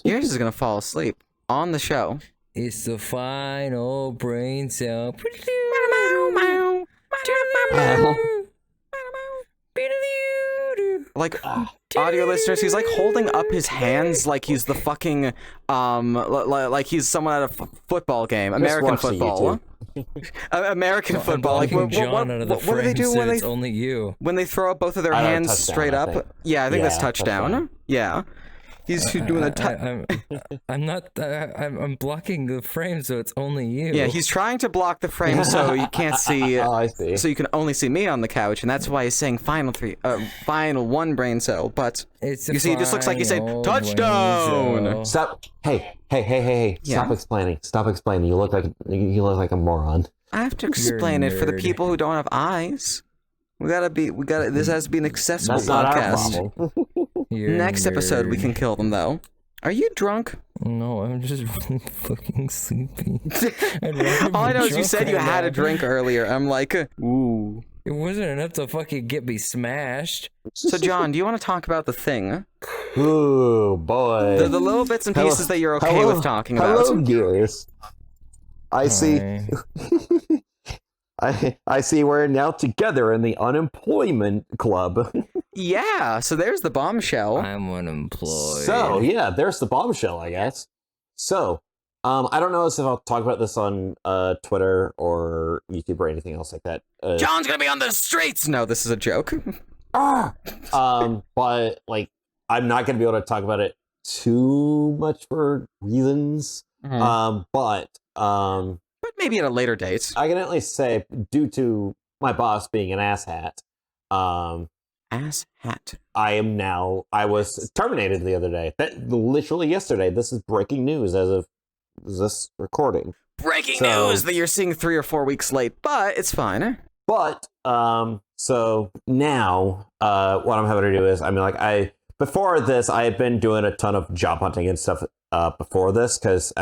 Yours is gonna fall asleep on the show. It's the final brain cell. Like, audio listeners, he's like holding up his hands like he's the fucking like he's someone at a football game, American football. American football. Like, what do they do when it's only you? When they throw up both of their hands straight up? Yeah, I think that's touchdown. Yeah. He's doing a I'm blocking the frame, so it's only you. Yeah, he's trying to block the frame so you can't see. Oh, I see. So you can only see me on the couch, and that's why he's saying final one brain cell. But it's you see, it just looks like he said touchdown. Stop! Hey! Yeah. Stop explaining! You look like a moron. I have to explain it for the people who don't have eyes. This has to be an accessible podcast. Next episode, we can kill them, though. Are you drunk? No, I'm just really fucking sleepy. All I know is you said you had a drink earlier. I'm like, ooh. It wasn't enough to fucking get me smashed. So, John, do you want to talk about the thing? Ooh, boy. The little bits and pieces that you're okay with talking about. Hello, Gears. I see. I see we're now together in the unemployment club. Yeah, so there's the bombshell. I'm unemployed. So, yeah, there's the bombshell, I guess. So, I don't know if I'll talk about this on Twitter or YouTube or anything else like that. John's gonna be on the streets! No, this is a joke. But, like, I'm not gonna be able to talk about it too much for reasons. Mm-hmm. But maybe at a later date. I can at least say, due to my boss being an asshat, asshat. I was terminated the other day. Literally yesterday. This is breaking news as of this recording. Breaking news that you're seeing 3 or 4 weeks late, but it's fine. But, so now, what I'm having to do is, before this, I had been doing a ton of job hunting and stuff, before this, because,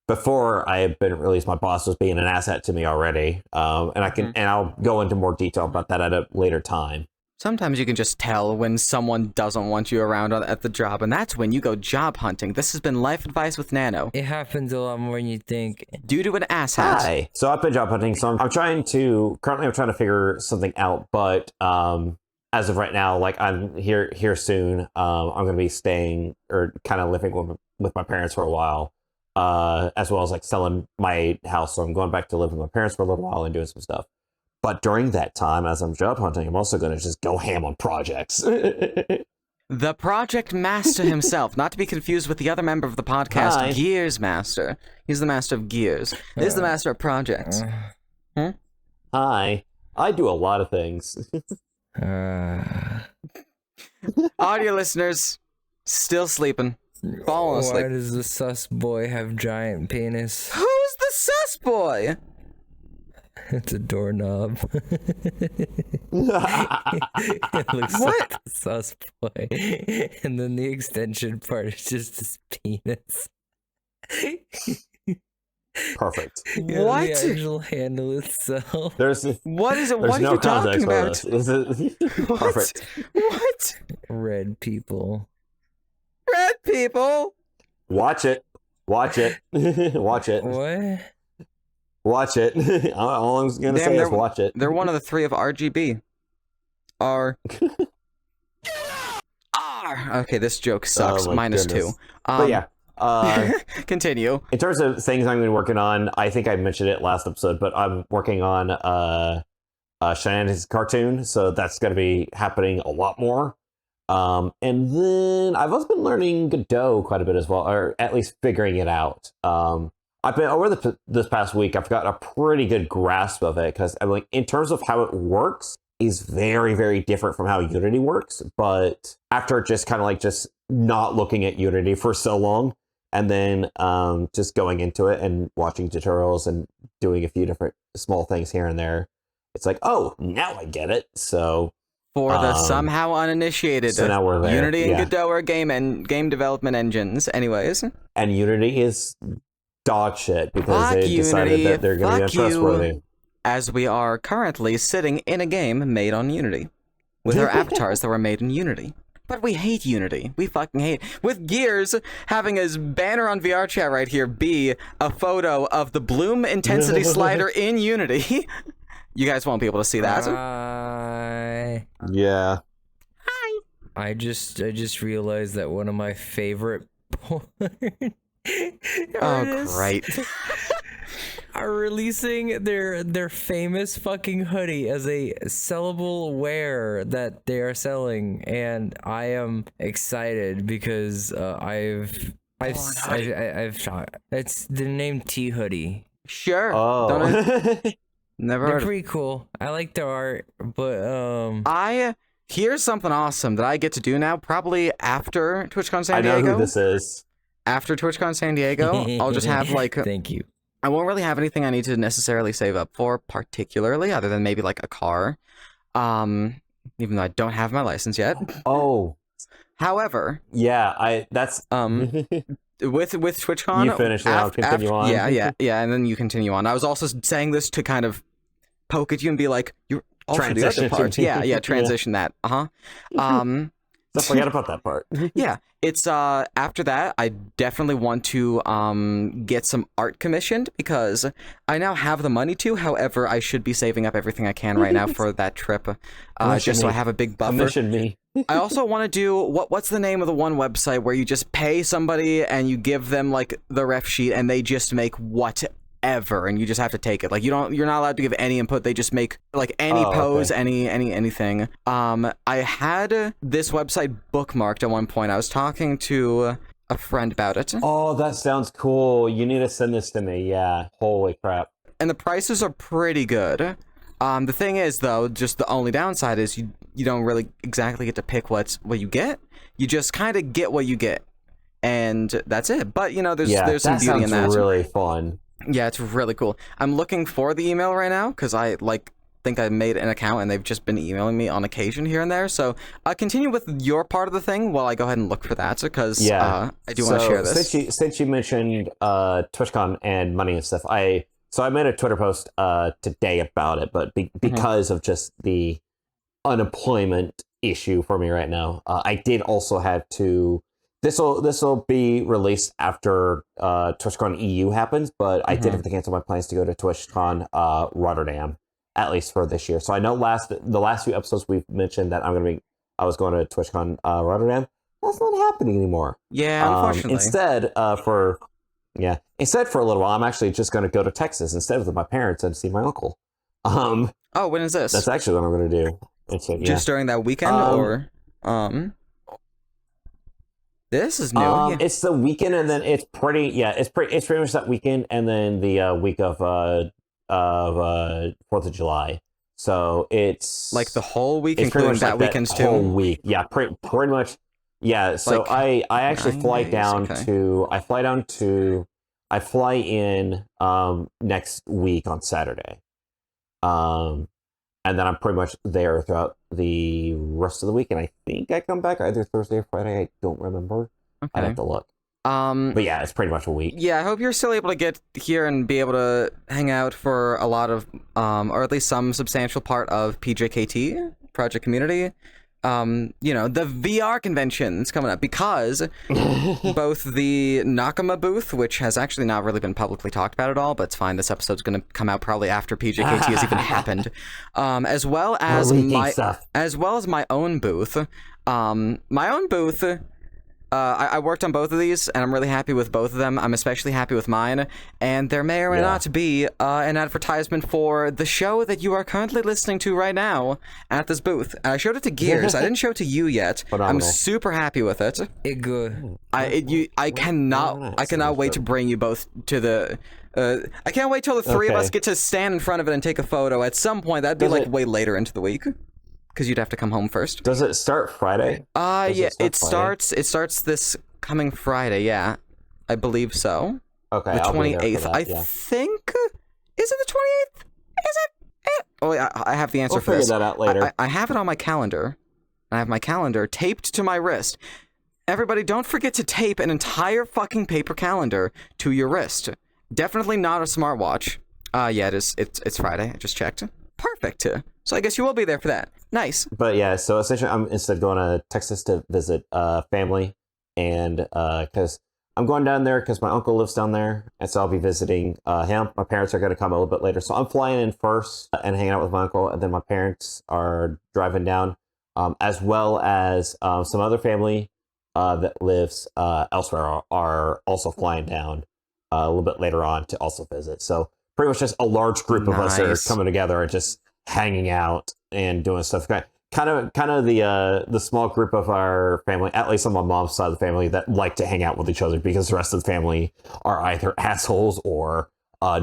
before I had been released, my boss was being an asset to me already. And I'll go into more detail about that at a later time. Sometimes you can just tell when someone doesn't want you around at the job, and that's when you go job hunting. This has been Life Advice with Nano. It happens a lot more than you think. Due to an asshat. Hi. So I've been job hunting, so I'm trying to figure something out, but as of right now, like I'm here soon. I'm going to be staying or kind of living with my parents for a while, as well as like selling my house. So I'm going back to live with my parents for a little while and doing some stuff. But during that time, as I'm job hunting, I'm also going to just go ham on projects. The project master himself, not to be confused with the other member of the podcast, Hi. Gears Master. He's the master of gears. This is the master of projects. Hi. I do a lot of things. Audio listeners, still sleeping. Falling asleep. Why does the sus boy have giant penis? Who's the sus boy? It's a doorknob. It looks What? like the sus boy. And then the extension part is just his penis. Perfect. Yeah, What? The actual handle itself. What is it? There's What are no you talking context for about? this. This is perfect. What? Red people. Red people? Watch it. Watch it. Watch it. What? Watch it. All I'm going to Damn, say they're- is watch it. They're one of the three of RGB. R. R. Okay, this joke sucks. Oh my -2. goodness. But yeah. Continue. In terms of things I'm going to be working on, I think I mentioned it last episode, but I'm working on Shenanigans cartoon, so that's going to be happening a lot more. And then I've also been learning Godot quite a bit as well, or at least figuring it out. I've been over this past week. I've got a pretty good grasp of it because I'm like, in terms of how it works, is very, very different from how Unity works. But after just kind of like just not looking at Unity for so long, and then just going into it and watching tutorials and doing a few different small things here and there, it's like, oh, now I get it. So For the somehow uninitiated, so now we're there. Unity and Yeah. Godot are game development engines. Anyways, And Unity is dog shit because Fuck they decided Unity, that they're going to be fuck you. untrustworthy. as we are currently sitting in a game made on Unity, with our avatars that were made in Unity. But we hate Unity. We fucking hate. With Gears having his banner on VR chat right here be a photo of the bloom intensity slider in Unity. You guys won't be able to see that. Yeah. I just realized that one of my favorite porn Oh, artists great. are releasing their famous fucking hoodie as a sellable wear that they are selling, and I am excited because I've shot. It's the name T hoodie. Sure. Oh. Don't Never They're heard of pretty cool. I like their art, but Here's something awesome that I get to do now, probably after TwitchCon San I know Diego. who this is. After TwitchCon San Diego, I'll just have like Thank you. I won't really have anything I need to necessarily save up for, particularly, other than maybe like a car. Even though I don't have my license yet. Oh. However, Yeah, that's with TwitchCon, You finish now, continue on. Yeah, and then you continue on. I was also saying this to kind of poke at you and be like, you're also the Transition. other part. Yeah, transition that. So forget about that part. Yeah, it's after that I definitely want to get some art commissioned because I now have the money to. However, I should be saving up everything I can right now for that trip, just so I have a big buffer. Commission me. I also want to do what's the name of the one website where you just pay somebody and you give them like the ref sheet and they just make whatever and you just have to take it. Like you're not allowed to give any input. They just make like any pose, okay. anything. I had this website bookmarked at one point. I was talking to a friend about it. Oh, that sounds cool. You need to send this to me. Yeah. Holy crap. And the prices are pretty good. The thing is, though, just the only downside is you don't really exactly get to pick what you get. You just kind of get what you get, and that's it. But you know, there's some beauty in that. Sounds really fun. Yeah, it's really cool. I'm looking for the email right now because I like think I made an account, and they've just been emailing me on occasion here and there. So continue with your part of the thing while I go ahead and look for that, because I do want to share this. Since you mentioned TwitchCon and money and stuff, I made a Twitter post today about it, but because of just the unemployment issue for me right now, I did also have to. This will be released after TwitchCon EU happens, but I did have to cancel my plans to go to TwitchCon Rotterdam, at least for this year. So I know the last few episodes we've mentioned that I was going to TwitchCon Rotterdam. That's not happening anymore. Yeah, unfortunately. Instead, for a little while, I'm actually just going to go to Texas instead with my parents and see my uncle. Oh, when is this? That's actually what I'm going to do. Just during that weekend, or This is new. It's the weekend, and then it's pretty much that weekend, and then the week of 4th of July. So it's like the whole week, including that weekend's too. Whole week, yeah, pretty much. Yeah, so like I actually fly in next week on Saturday. And then I'm pretty much there throughout the rest of the week, and I think I come back either Thursday or Friday. I don't remember. Okay. I'd have to look. But yeah, it's pretty much a week. Yeah, I hope you're still able to get here and be able to hang out for a lot of, or at least some substantial part of PJKT, Project Community. The VR convention's coming up, because both the Nakama booth, which has actually not really been publicly talked about at all, but it's fine. This episode's going to come out probably after PJKT has even happened, as well as my own booth. I worked on both of these, and I'm really happy with both of them. I'm especially happy with mine, and there may or may not be an advertisement for the show that you are currently listening to right now at this booth. I showed it to Gears. I didn't show it to you yet. Phenomenal. I'm super happy with it. Good. I cannot wait to bring you both to the. I can't wait till the three of us get to stand in front of it and take a photo. At some point, that'd be way later into the week, because you'd have to come home first. Does it start Friday? It starts this coming Friday, yeah. I believe so. Okay, the 28th. I think. Is it the 28th? Is it? Oh, I have the answer for this. We'll figure that out later. I have it on my calendar. I have my calendar taped to my wrist. Everybody, don't forget to tape an entire fucking paper calendar to your wrist. Definitely not a smartwatch. Yeah, it is. It's Friday. I just checked. Perfect. So I guess you will be there for that. Nice. But yeah, so essentially I'm instead going to Texas to visit family, and because I'm going down there because my uncle lives down there, and so I'll be visiting him. My parents are going to come a little bit later, so I'm flying in first and hanging out with my uncle, and then my parents are driving down, as well as some other family that lives elsewhere are also flying down a little bit later on to also visit. So pretty much just a large group of us that are coming together and just hanging out and doing stuff. Kind of the small group of our family, at least on my mom's side of the family, that like to hang out with each other, because the rest of the family are either assholes or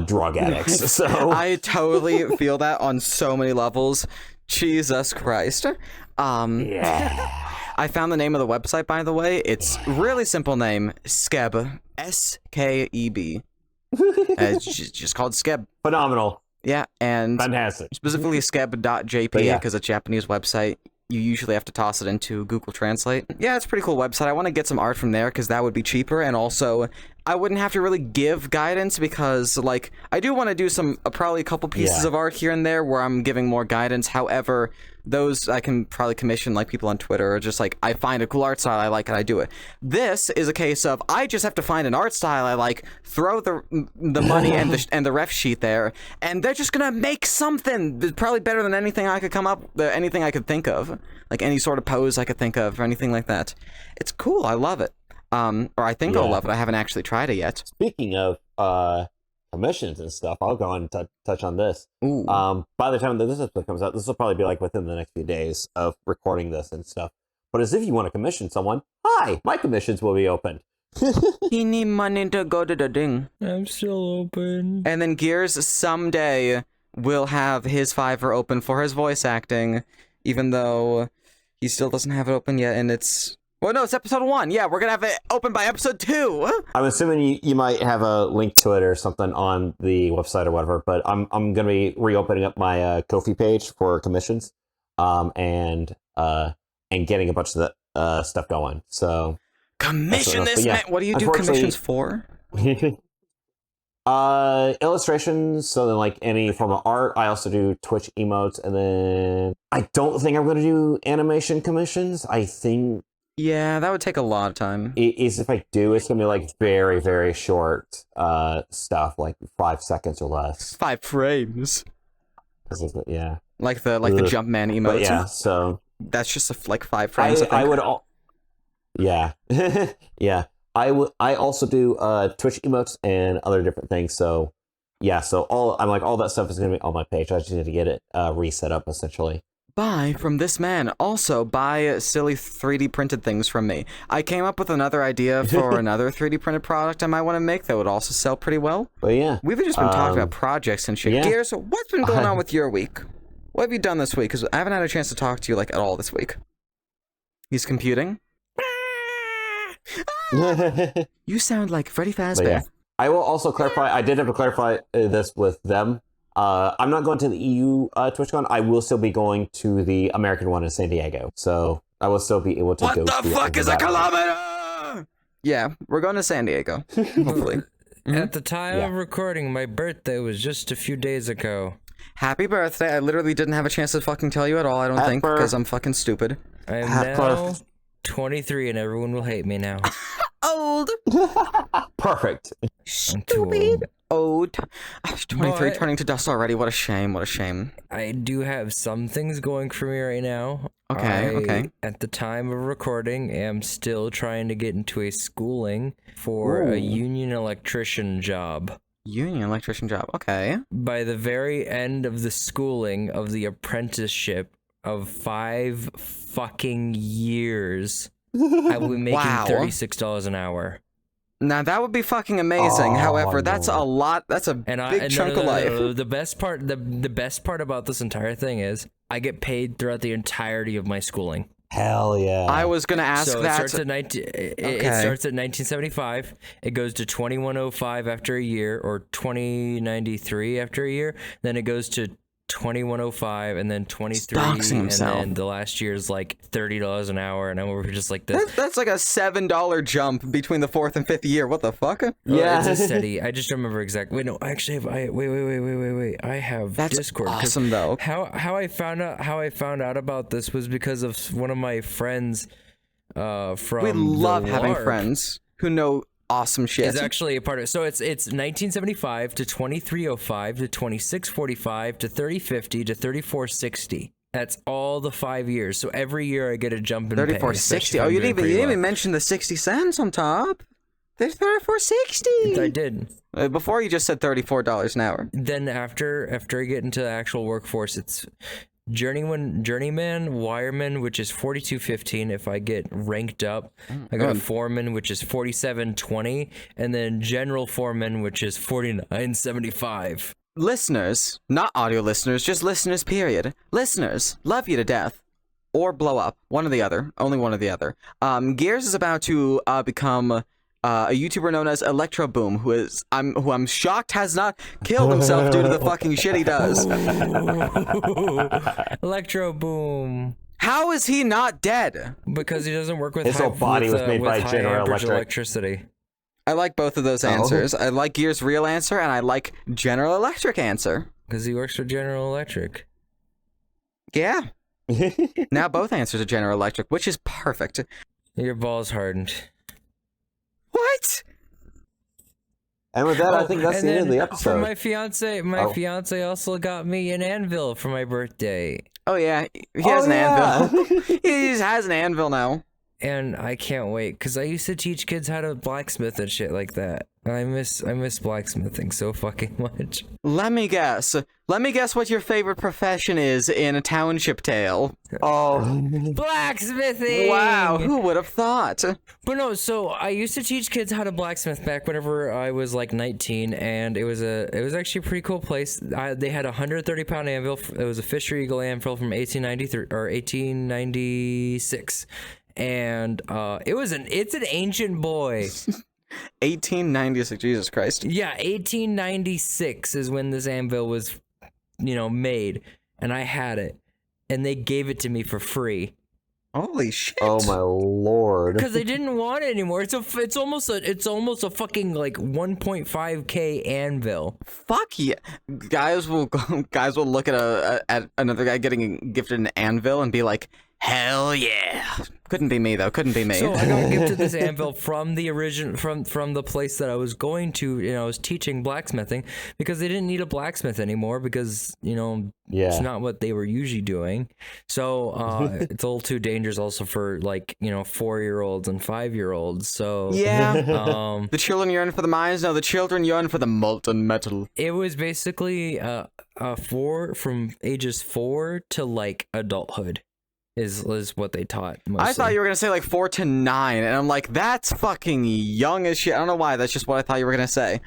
drug addicts. So I totally feel that on so many levels. Jesus Christ. I found the name of the website, by the way. It's really simple name, Skeb, SKEB. It's just called Skeb. Phenomenal. Yeah, and fantastic. Specifically skeb.jp, because it's a Japanese website. You usually have to toss it into Google Translate. Yeah, it's a pretty cool website. I want to get some art from there because that would be cheaper, and also I wouldn't have to really give guidance, because like I do want to do probably a couple pieces of art here and there where I'm giving more guidance. However, those I can probably commission like people on Twitter, or just like I find a cool art style I like and I do it. This is a case of I just have to find an art style I like, throw the money and the ref sheet there, and they're just gonna make something probably better than anything I could think of, like any sort of pose I could think of or anything like that. It's cool. I love it. Or I think I'll love it. I haven't actually tried it yet. Speaking of commissions and stuff, I'll go and touch on this. Ooh. By the time that this episode comes out, this will probably be like within the next few days of recording this and stuff. But as if you want to commission someone, hi, my commissions will be open. He need money to go to the ding. I'm still open. And then Gears someday will have his Fiverr open for his voice acting, even though he still doesn't have it open yet, and it's Well, no, it's episode 1. Yeah, we're gonna have it open by episode 2. I'm assuming you might have a link to it or something on the website or whatever, but I'm gonna be reopening up my Ko-fi page for commissions, and getting a bunch of the stuff going. So Commission this, man. What do you do commissions for? Illustrations, so then like any form of art. I also do Twitch emotes, and then I don't think I'm going to do animation commissions. I think that would take a lot of time. If I do, it's going to be like very, very short stuff, like 5 seconds or less. 5 frames. Yeah. Like the Jumpman emotes. But yeah, so that's just like 5 frames. I would yeah. Yeah. I also do Twitch emotes and other different things. So yeah, so all that stuff is gonna be on my page. I just need to get it reset up essentially. Buy from this man. Also buy silly 3D printed things from me. I came up with another idea for another 3D printed product I might want to make that would also sell pretty well. But yeah, we've just been talking about projects and shit. Yeah. Gears, what's been going on with your week? What have you done this week? Because I haven't had a chance to talk to you like at all this week. He's computing. You sound like Freddy Fazbear. Yeah. I will also clarify, I did have to clarify this with them. I'm not going to the EU TwitchCon. I will still be going to the American one in San Diego. So I will still be able to go. What the fuck is a kilometer? Yeah, we're going to San Diego. Hopefully. At the time of recording, my birthday was just a few days ago. Happy birthday. I literally didn't have a chance to fucking tell you at all, I don't think, because I'm fucking stupid. I am now 23 and everyone will hate me now. Old. Perfect. Stupid. Old. I was 23, turning to dust already. What a shame. What a shame. I do have some things going for me right now. Okay. At the time of recording, am still trying to get into a schooling for a union electrician job. Union electrician job. Okay. By the very end of the schooling of the apprenticeship of 5 fucking years, I will be making $36 an hour. Now that would be fucking amazing. However, that's a lot. That's a big chunk of life. The best part about this entire thing is I get paid throughout the entirety of my schooling. Hell yeah. I was gonna ask so that. It starts at 1975. It goes to 2105 after a year, or 2093 after a year. Then it goes to 2105, and then 23, and then the last year is like $30 an hour, and we're just like this. That's like a $7 jump between the 4th and 5th year. What the fuck? Yeah, it's a steady. I just remember exactly. Wait, no, actually, wait. I have Discord. That's awesome, though. How I found out about this was because of one of my friends. From we love having friends who know awesome shit. It's actually a part of it. So it's 1975 to 2305 to 2645 to 3050 to 3460. That's all the 5 years. So every year I get a jump in pay. 3460. Oh, you didn't even mention the 60 cents on top. There's 3460. I did. Before you just said $34 an hour. Then after I get into the actual workforce, it's journeyman, wireman, which is 42.15 if I get ranked up. I got a foreman, which is 47.20, and then general foreman, which is 49.75. Listeners, not audio listeners, just listeners, period. Listeners, love you to death. Or blow up. One or the other. Only one or the other. Gears is about to become a YouTuber known as Electro Boom, who I'm shocked has not killed himself due to the fucking shit he does. Electro Boom. How is he not dead? Because he doesn't work with his whole body was made by General Electric. Electricity. I like both of those answers. I like Gears' real answer, and I like General Electric answer. Because he works for General Electric. Yeah. Now both answers are General Electric, which is perfect. Your balls hardened. What? And with that, I think that's the end of the episode. For my fiance also got me an anvil for my birthday. Oh yeah, he has an anvil. He just has an anvil now. And I can't wait, because I used to teach kids how to blacksmith and shit like that. I miss blacksmithing so fucking much. Let me guess what your favorite profession is in A Township Tale. Oh, blacksmithing! Wow, who would have thought? But no, so I used to teach kids how to blacksmith back whenever I was like 19, and it was actually a pretty cool place. They had a 130-pound anvil. It was a Fisher Eagle anvil from 1893 or 1896. and it's an ancient boy. 1896, Jesus Christ. Yeah, 1896 is when this anvil was, made, and I had it, and they gave it to me for free. Holy shit. Oh my lord. Because they didn't want it anymore. It's almost a fucking like 1.5K anvil. Fuck yeah. Guys will look at another guy getting gifted an anvil and be like, hell yeah. Couldn't be me though. Couldn't be me. So I got gifted this anvil from the from the place that I was going to. I was teaching blacksmithing because they didn't need a blacksmith anymore because it's not what they were usually doing. So it's a little too dangerous also for 4-year-olds and 5-year-olds. So yeah. The children yearn for the mines. No, the children yearn for the molten metal. It was basically from ages 4 to adulthood. Is what they taught mostly. I thought you were going to say 4 to 9, and I'm like, that's fucking young as shit. I don't know why, that's just what I thought you were going to say.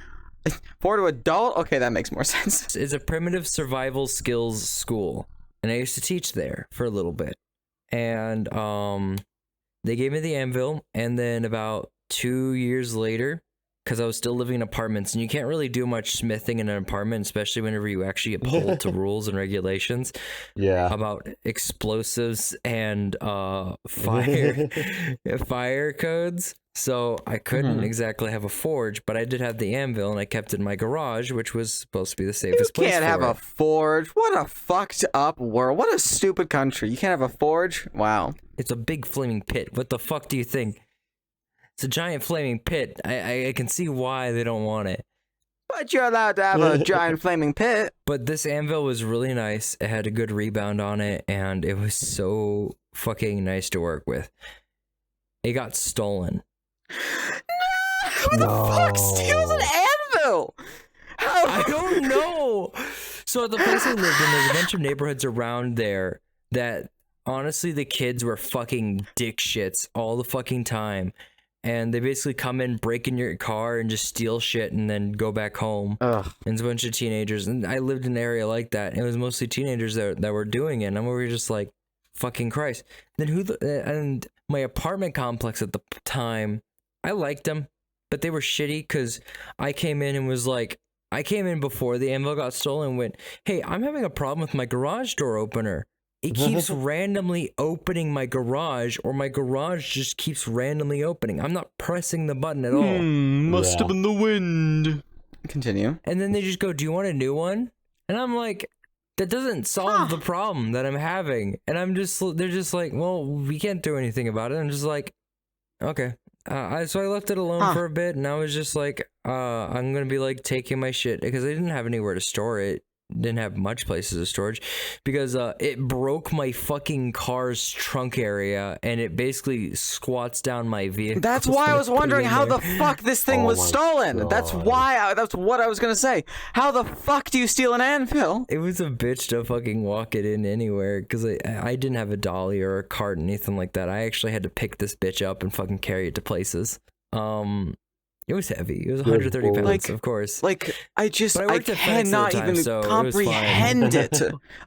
4 to adult? Okay, that makes more sense. It's a primitive survival skills school, and I used to teach there for a little bit. And they gave me the anvil, and then about 2 years later, because I was still living in apartments, and you can't really do much smithing in an apartment, especially whenever you actually uphold to rules and regulations about explosives and fire codes. So I couldn't exactly have a forge, but I did have the anvil, and I kept it in my garage, which was supposed to be the safest place. You can't have a forge. What a fucked up world. What a stupid country. You can't have a forge? Wow. It's a big flaming pit. What the fuck do you think? It's a giant flaming pit. I can see why they don't want it. But you're allowed to have a giant flaming pit. But this anvil was really nice. It had a good rebound on it, and it was so fucking nice to work with. It got stolen. Who the fuck steals an anvil? How? I don't know. So at the place I lived in, there's a bunch of neighborhoods around there that, honestly, the kids were fucking dick shits all the fucking time. And they basically come in, break in your car, and just steal shit, and then go back home. Ugh. And it's a bunch of teenagers. And I lived in an area like that. And it was mostly teenagers that were doing it. And we were just like, fucking Christ. Then and my apartment complex at the time, I liked them, but they were shitty because I came in and was like, I came in before the anvil got stolen and went, hey, I'm having a problem with my garage door opener. It keeps randomly opening my garage, or my garage just keeps randomly opening. I'm not pressing the button at all. Must have been the wind. Continue. And then they just go, do you want a new one? And I'm like, that doesn't solve the problem that I'm having. And they're just like, well, we can't do anything about it. I'm just like, okay. So I left it alone for a bit, and I was just like, I'm going to be taking my shit, because I didn't have anywhere to store it. Didn't have much places of storage because it broke my fucking car's trunk area, and it basically squats down my vehicle. That's why I was wondering how the fuck this thing was stolen. God. That's what I was gonna say. How the fuck do you steal an anvil? It was a bitch to fucking walk it in anywhere, because I didn't have a dolly or a cart, anything like that. I actually had to pick this bitch up and fucking carry it to places. It was heavy. It was 130 pounds, of course. I cannot even comprehend it.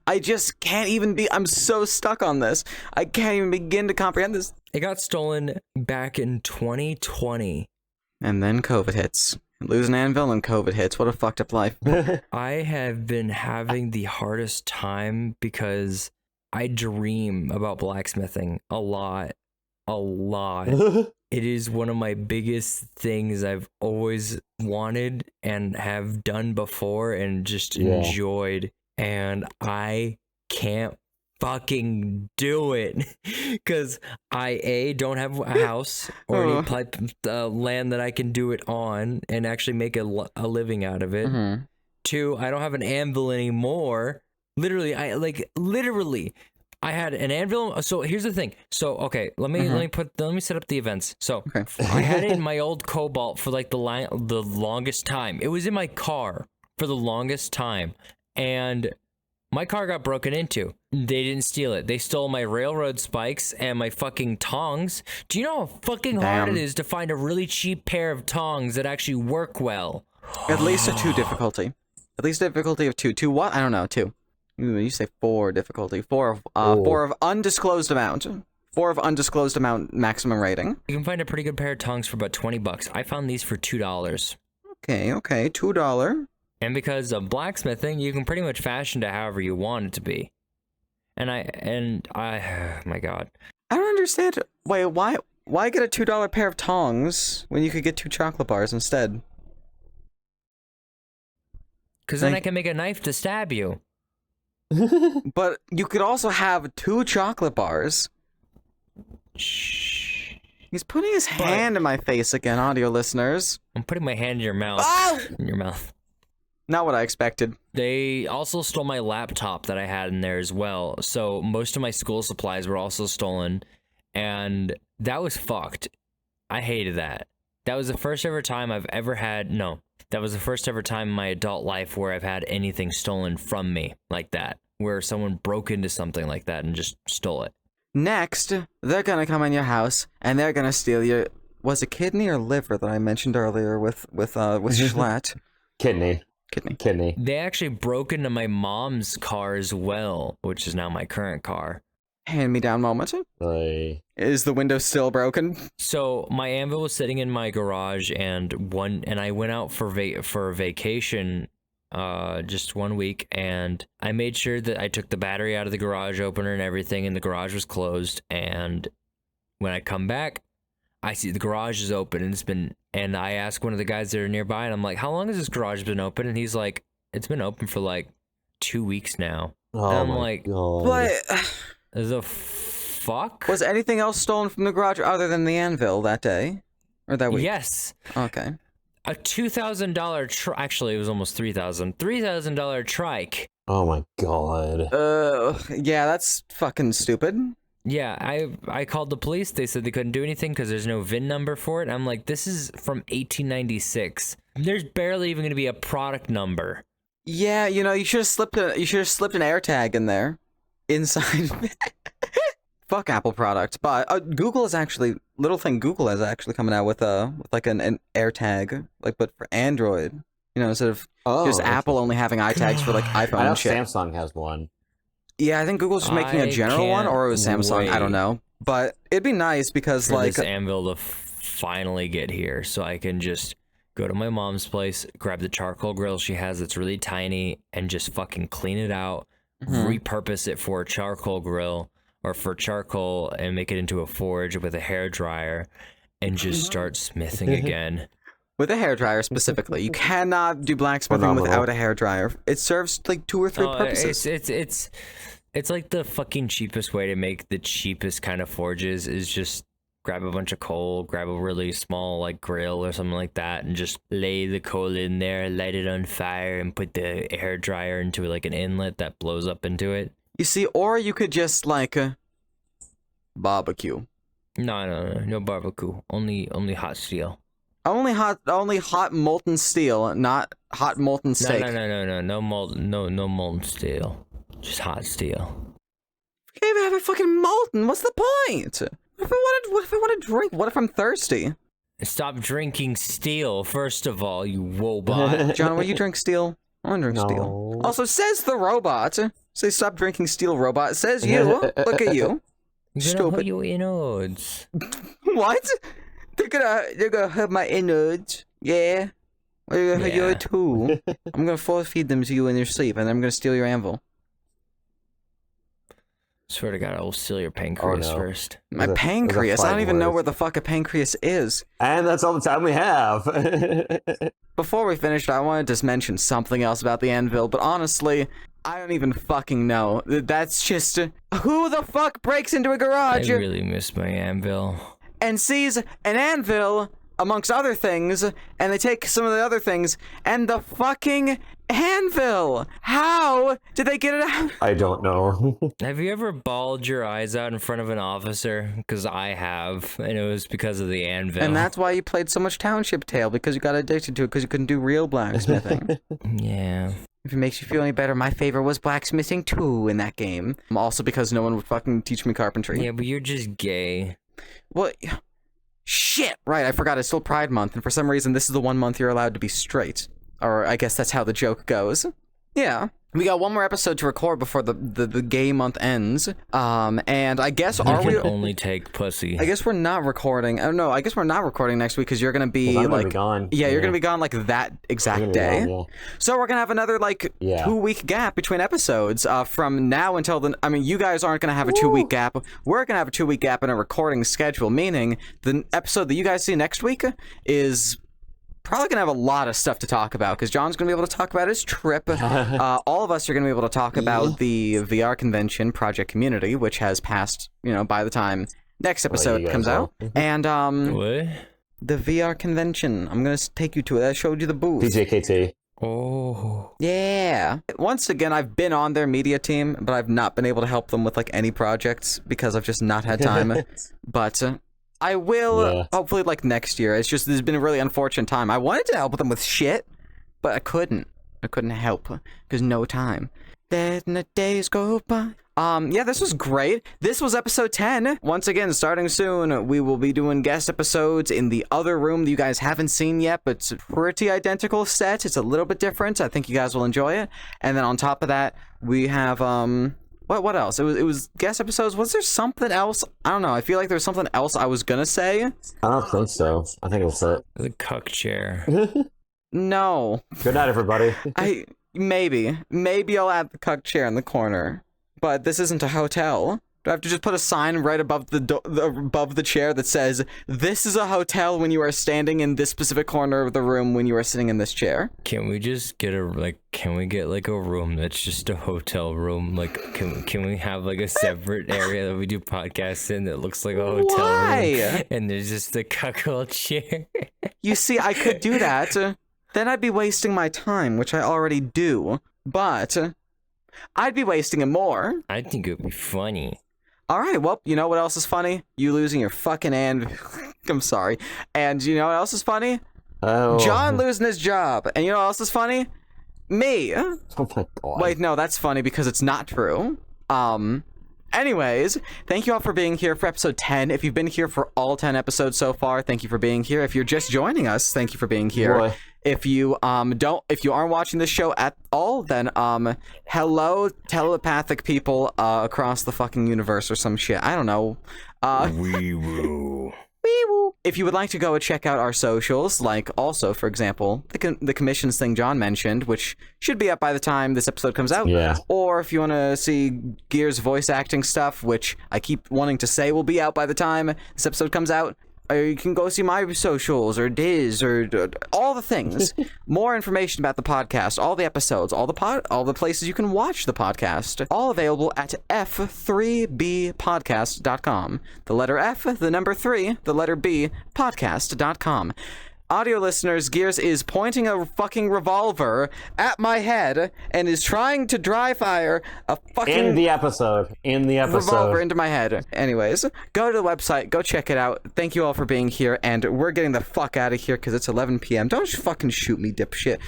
I just can't even I'm so stuck on this. I can't even begin to comprehend this. It got stolen back in 2020. And then COVID hits. Lose an anvil and COVID hits. What a fucked up life. I have been having the hardest time because I dream about blacksmithing a lot. It is one of my biggest things I've always wanted and have done before and just enjoyed. And I can't fucking do it because I don't have a house or any land that I can do it on and actually make a living out of it. Mm-hmm. 2, I don't have an anvil anymore. Literally, I had an anvil. So here's the thing. So okay, let me set up the events. So I had it in my old Cobalt for the longest time. It was in my car for the longest time, and my car got broken into. They didn't steal it. They stole my railroad spikes and my fucking tongs. Do you know how fucking hard it is to find a really cheap pair of tongs that actually work well? At least a 2 difficulty. At least a difficulty of 2. 2 what? I don't know. 2. You say 4 difficulty. 4 of undisclosed amount. or of undisclosed amount maximum rating. You can find a pretty good pair of tongs for about $20. I found these for $2. Okay, $2. And because of blacksmithing, you can pretty much fashion it however you want it to be. And I, oh my God. I don't understand. Wait, why get a $2 pair of tongs when you could get 2 chocolate bars instead? Because then I can make a knife to stab you. But you could also have 2 chocolate bars. Shh. He's putting his hand in my face again, audio listeners. I'm putting my hand in your mouth. Oh! In your mouth. Not what I expected. They also stole my laptop that I had in there as well. So most of my school supplies were also stolen. And that was fucked. I hated that. That was the first ever time I've ever had... No. That was the first ever time in my adult life where I've had anything stolen from me like that. Where someone broke into something like that and just stole it. Next, they're gonna come in your house and they're gonna steal your... Was it kidney or liver that I mentioned earlier with Schlatt? Kidney. Kidney. They actually broke into my mom's car as well, which is now my current car. Hand-me-down moment. Is the window still broken? So my ANVIL was sitting in my garage, and I went out for a vacation, just 1 week, and I made sure that I took the battery out of the garage opener and everything, and the garage was closed. And when I come back, I see the garage is open, and I ask one of the guys that are nearby, and I'm like, "How long has this garage been open?" And he's like, "It's been open for like 2 weeks now." Oh, and I'm my like, God. But... The fuck? Was anything else stolen from the garage other than the ANVIL that day? Or that week? Yes. Okay. A $2,000 actually, it was almost $3,000 trike. Oh my God. Yeah, that's fucking stupid. Yeah, I called the police. They said they couldn't do anything because there's no VIN number for it. I'm like, this is from 1896. There's barely even going to be a product number. Yeah, you know, you should have slipped an AirTag in there. Inside. Fuck Apple product. But Google is actually... Google is actually coming out with like an AirTag, like, but for Android. You know, instead of just Apple only having iTags for like iPhone I know and shit. Samsung has one. Yeah, I think Google's just making a general one, or it was Samsung. I don't know. But it'd be nice because for like this ANVIL to finally get here, so I can just go to my mom's place, grab the charcoal grill she has that's really tiny, and just fucking clean it out. Repurpose it for a charcoal grill or for charcoal and make it into a forge with a hairdryer and just start smithing again. With a hairdryer specifically. You cannot do blacksmithing without a hairdryer. It serves like 2 or 3 purposes. It's like the fucking cheapest way to make the cheapest kind of forges is just grab a bunch of coal, grab a really small like grill or something like that, and just lay the coal in there, light it on fire, and put the hair dryer into like an inlet that blows up into it. You see, or you could just like barbecue. No barbecue. Only hot steel. Only hot molten steel, not hot molten steak. No molten steel. Just hot steel. Can't even have it fucking molten. What's the point? What if I want to drink? What if I'm thirsty? Stop drinking steel, first of all, you robot. John, will you drink steel? I want to drink steel. Also, says the robot. Say stop drinking steel, robot. Says you. Look at you. Stupid. Your innards. What? They're gonna hurt my innards. Yeah. They're gonna hurt you too. I'm gonna force feed them to you in your sleep, and then I'm gonna steal your anvil. Swear to God, I will steal your pancreas first. My pancreas? I don't even know where the fuck a pancreas is. And that's all the time we have. Before we finished, I wanted to just mention something else about the anvil, but honestly, I don't even fucking know. That's just... who the fuck breaks into a garage? I really miss my anvil. And sees an anvil, amongst other things, and they take some of the other things, and the fucking anvil! How did they get it out? I don't know. Have you ever bawled your eyes out in front of an officer? Because I have, and it was because of the anvil. And that's why you played so much Township Tale, because you got addicted to it, because you couldn't do real blacksmithing. Yeah. If it makes you feel any better, my favorite was blacksmithing too in that game. Also because no one would fucking teach me carpentry. Yeah, but you're just gay. Well, shit! Right, I forgot, it's still Pride Month, and for some reason this is the one month you're allowed to be straight. Or I guess that's how the joke goes. Yeah. We got one more episode to record before the gay month ends. And I guess We can only take pussy. I guess we're not recording. Oh no, I guess we're not recording next week because you're gonna be I'm gonna like be gone. Yeah, you're gonna be gone like that exact day. Gone, yeah. So we're gonna have another like 2-week gap between episodes from now until the. I mean, you guys aren't gonna have a 2-week gap. We're gonna have a 2-week gap in a recording schedule, meaning the episode that you guys see next week is probably gonna have a lot of stuff to talk about because John's gonna be able to talk about his trip. All of us are gonna be able to talk about the VR convention Project Community, which has passed, by the time next episode comes out. And What? the VR convention. I'm gonna take you to it. I showed you the booth. DJKT. Oh. Yeah. Once again, I've been on their media team, but I've not been able to help them with like any projects because I've just not had time. But I will hopefully like next year. It's just there's been a really unfortunate time. I wanted to help them with shit, but I couldn't. I couldn't help because no time. Then the days go by. Yeah, this was great. This was episode 10. Once again, starting soon, we will be doing guest episodes in the other room that you guys haven't seen yet, but it's a pretty identical set. It's a little bit different. I think you guys will enjoy it. And then on top of that, we have what else? It was guest episodes. Was there something else? I don't know. I feel like there was something else I was gonna say. I don't think so. I think it was it. The cuck chair. No. Good night, everybody. Maybe I'll add the cuck chair in the corner. But this isn't a hotel. Do I have to just put a sign right above above the chair that says, "This is a hotel when you are standing in this specific corner of the room when you are sitting in this chair"? Can we just get can we get like a room that's just a hotel room? Like, can we have like a separate area that we do podcasts in that looks like a hotel room? And there's just a cuckold chair. You see, I could do that. Then I'd be wasting my time, which I already do. But I'd be wasting it more. I think it would be funny. All right, well, you know what else is funny? You losing your fucking I'm sorry. And you know what else is funny? Oh. John losing his job. And you know what else is funny? Me. Oh my god. Wait, no, that's funny because it's not true. Anyways, thank you all for being here for episode 10. If you've been here for all 10 episodes so far, thank you for being here. If you're just joining us, thank you for being here. Boy. If you if you aren't watching this show at all, then hello telepathic people across the fucking universe or some shit. I don't know. Wee-woo. If you would like to go and check out our socials, like also, for example, the commissions thing John mentioned, which should be up by the time this episode comes out. Yeah. Or if you want to see Gear's voice acting stuff, which I keep wanting to say will be out by the time this episode comes out, or you can go see my socials or Diz or all the things. More information about the podcast, all the episodes, all the places you can watch the podcast, all available at F3B Podcast.com. The letter F, the number 3, the letter B, podcast.com. Audio listeners, Gears is pointing a fucking revolver at my head and is trying to dry fire a fucking In the episode. revolver into my head. Anyways, go to the website, go check it out. Thank you all for being here, and we're getting the fuck out of here because it's 11 p.m. Don't fucking shoot me, dipshit.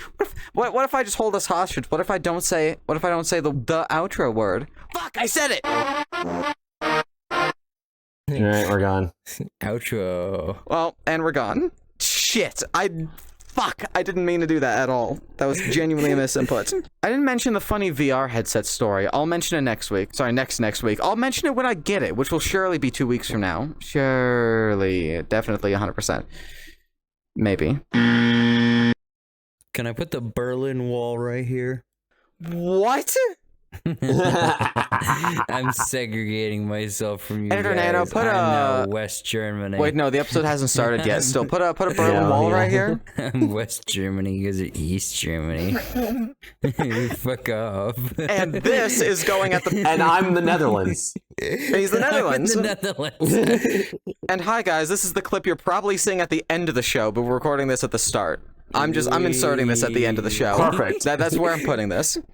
What if I just hold us hostage? What if I don't say the outro word? Fuck, I said it. All right, we're gone. Outro. Well, and we're gone. Shit, I didn't mean to do that at all. That was genuinely a misinput. I didn't mention the funny VR headset story. I'll mention it next week. Sorry, next week. I'll mention it when I get it, which will surely be 2 weeks from now. Surely. Definitely 100%. Maybe. Can I put the Berlin Wall right here? What? I'm segregating myself from you Editor guys. Nano, put I'm now a- West Germany. Wait, no, the episode hasn't started yet. Still, put a Berlin Wall right here. I'm West Germany. You guys are East Germany. Fuck off. And this is going at the... And I'm the Netherlands. He's the Netherlands. The Netherlands. And hi, guys, this is the clip you're probably seeing at the end of the show, but we're recording this at the start. I'm inserting this at the end of the show. Perfect. That's where I'm putting this.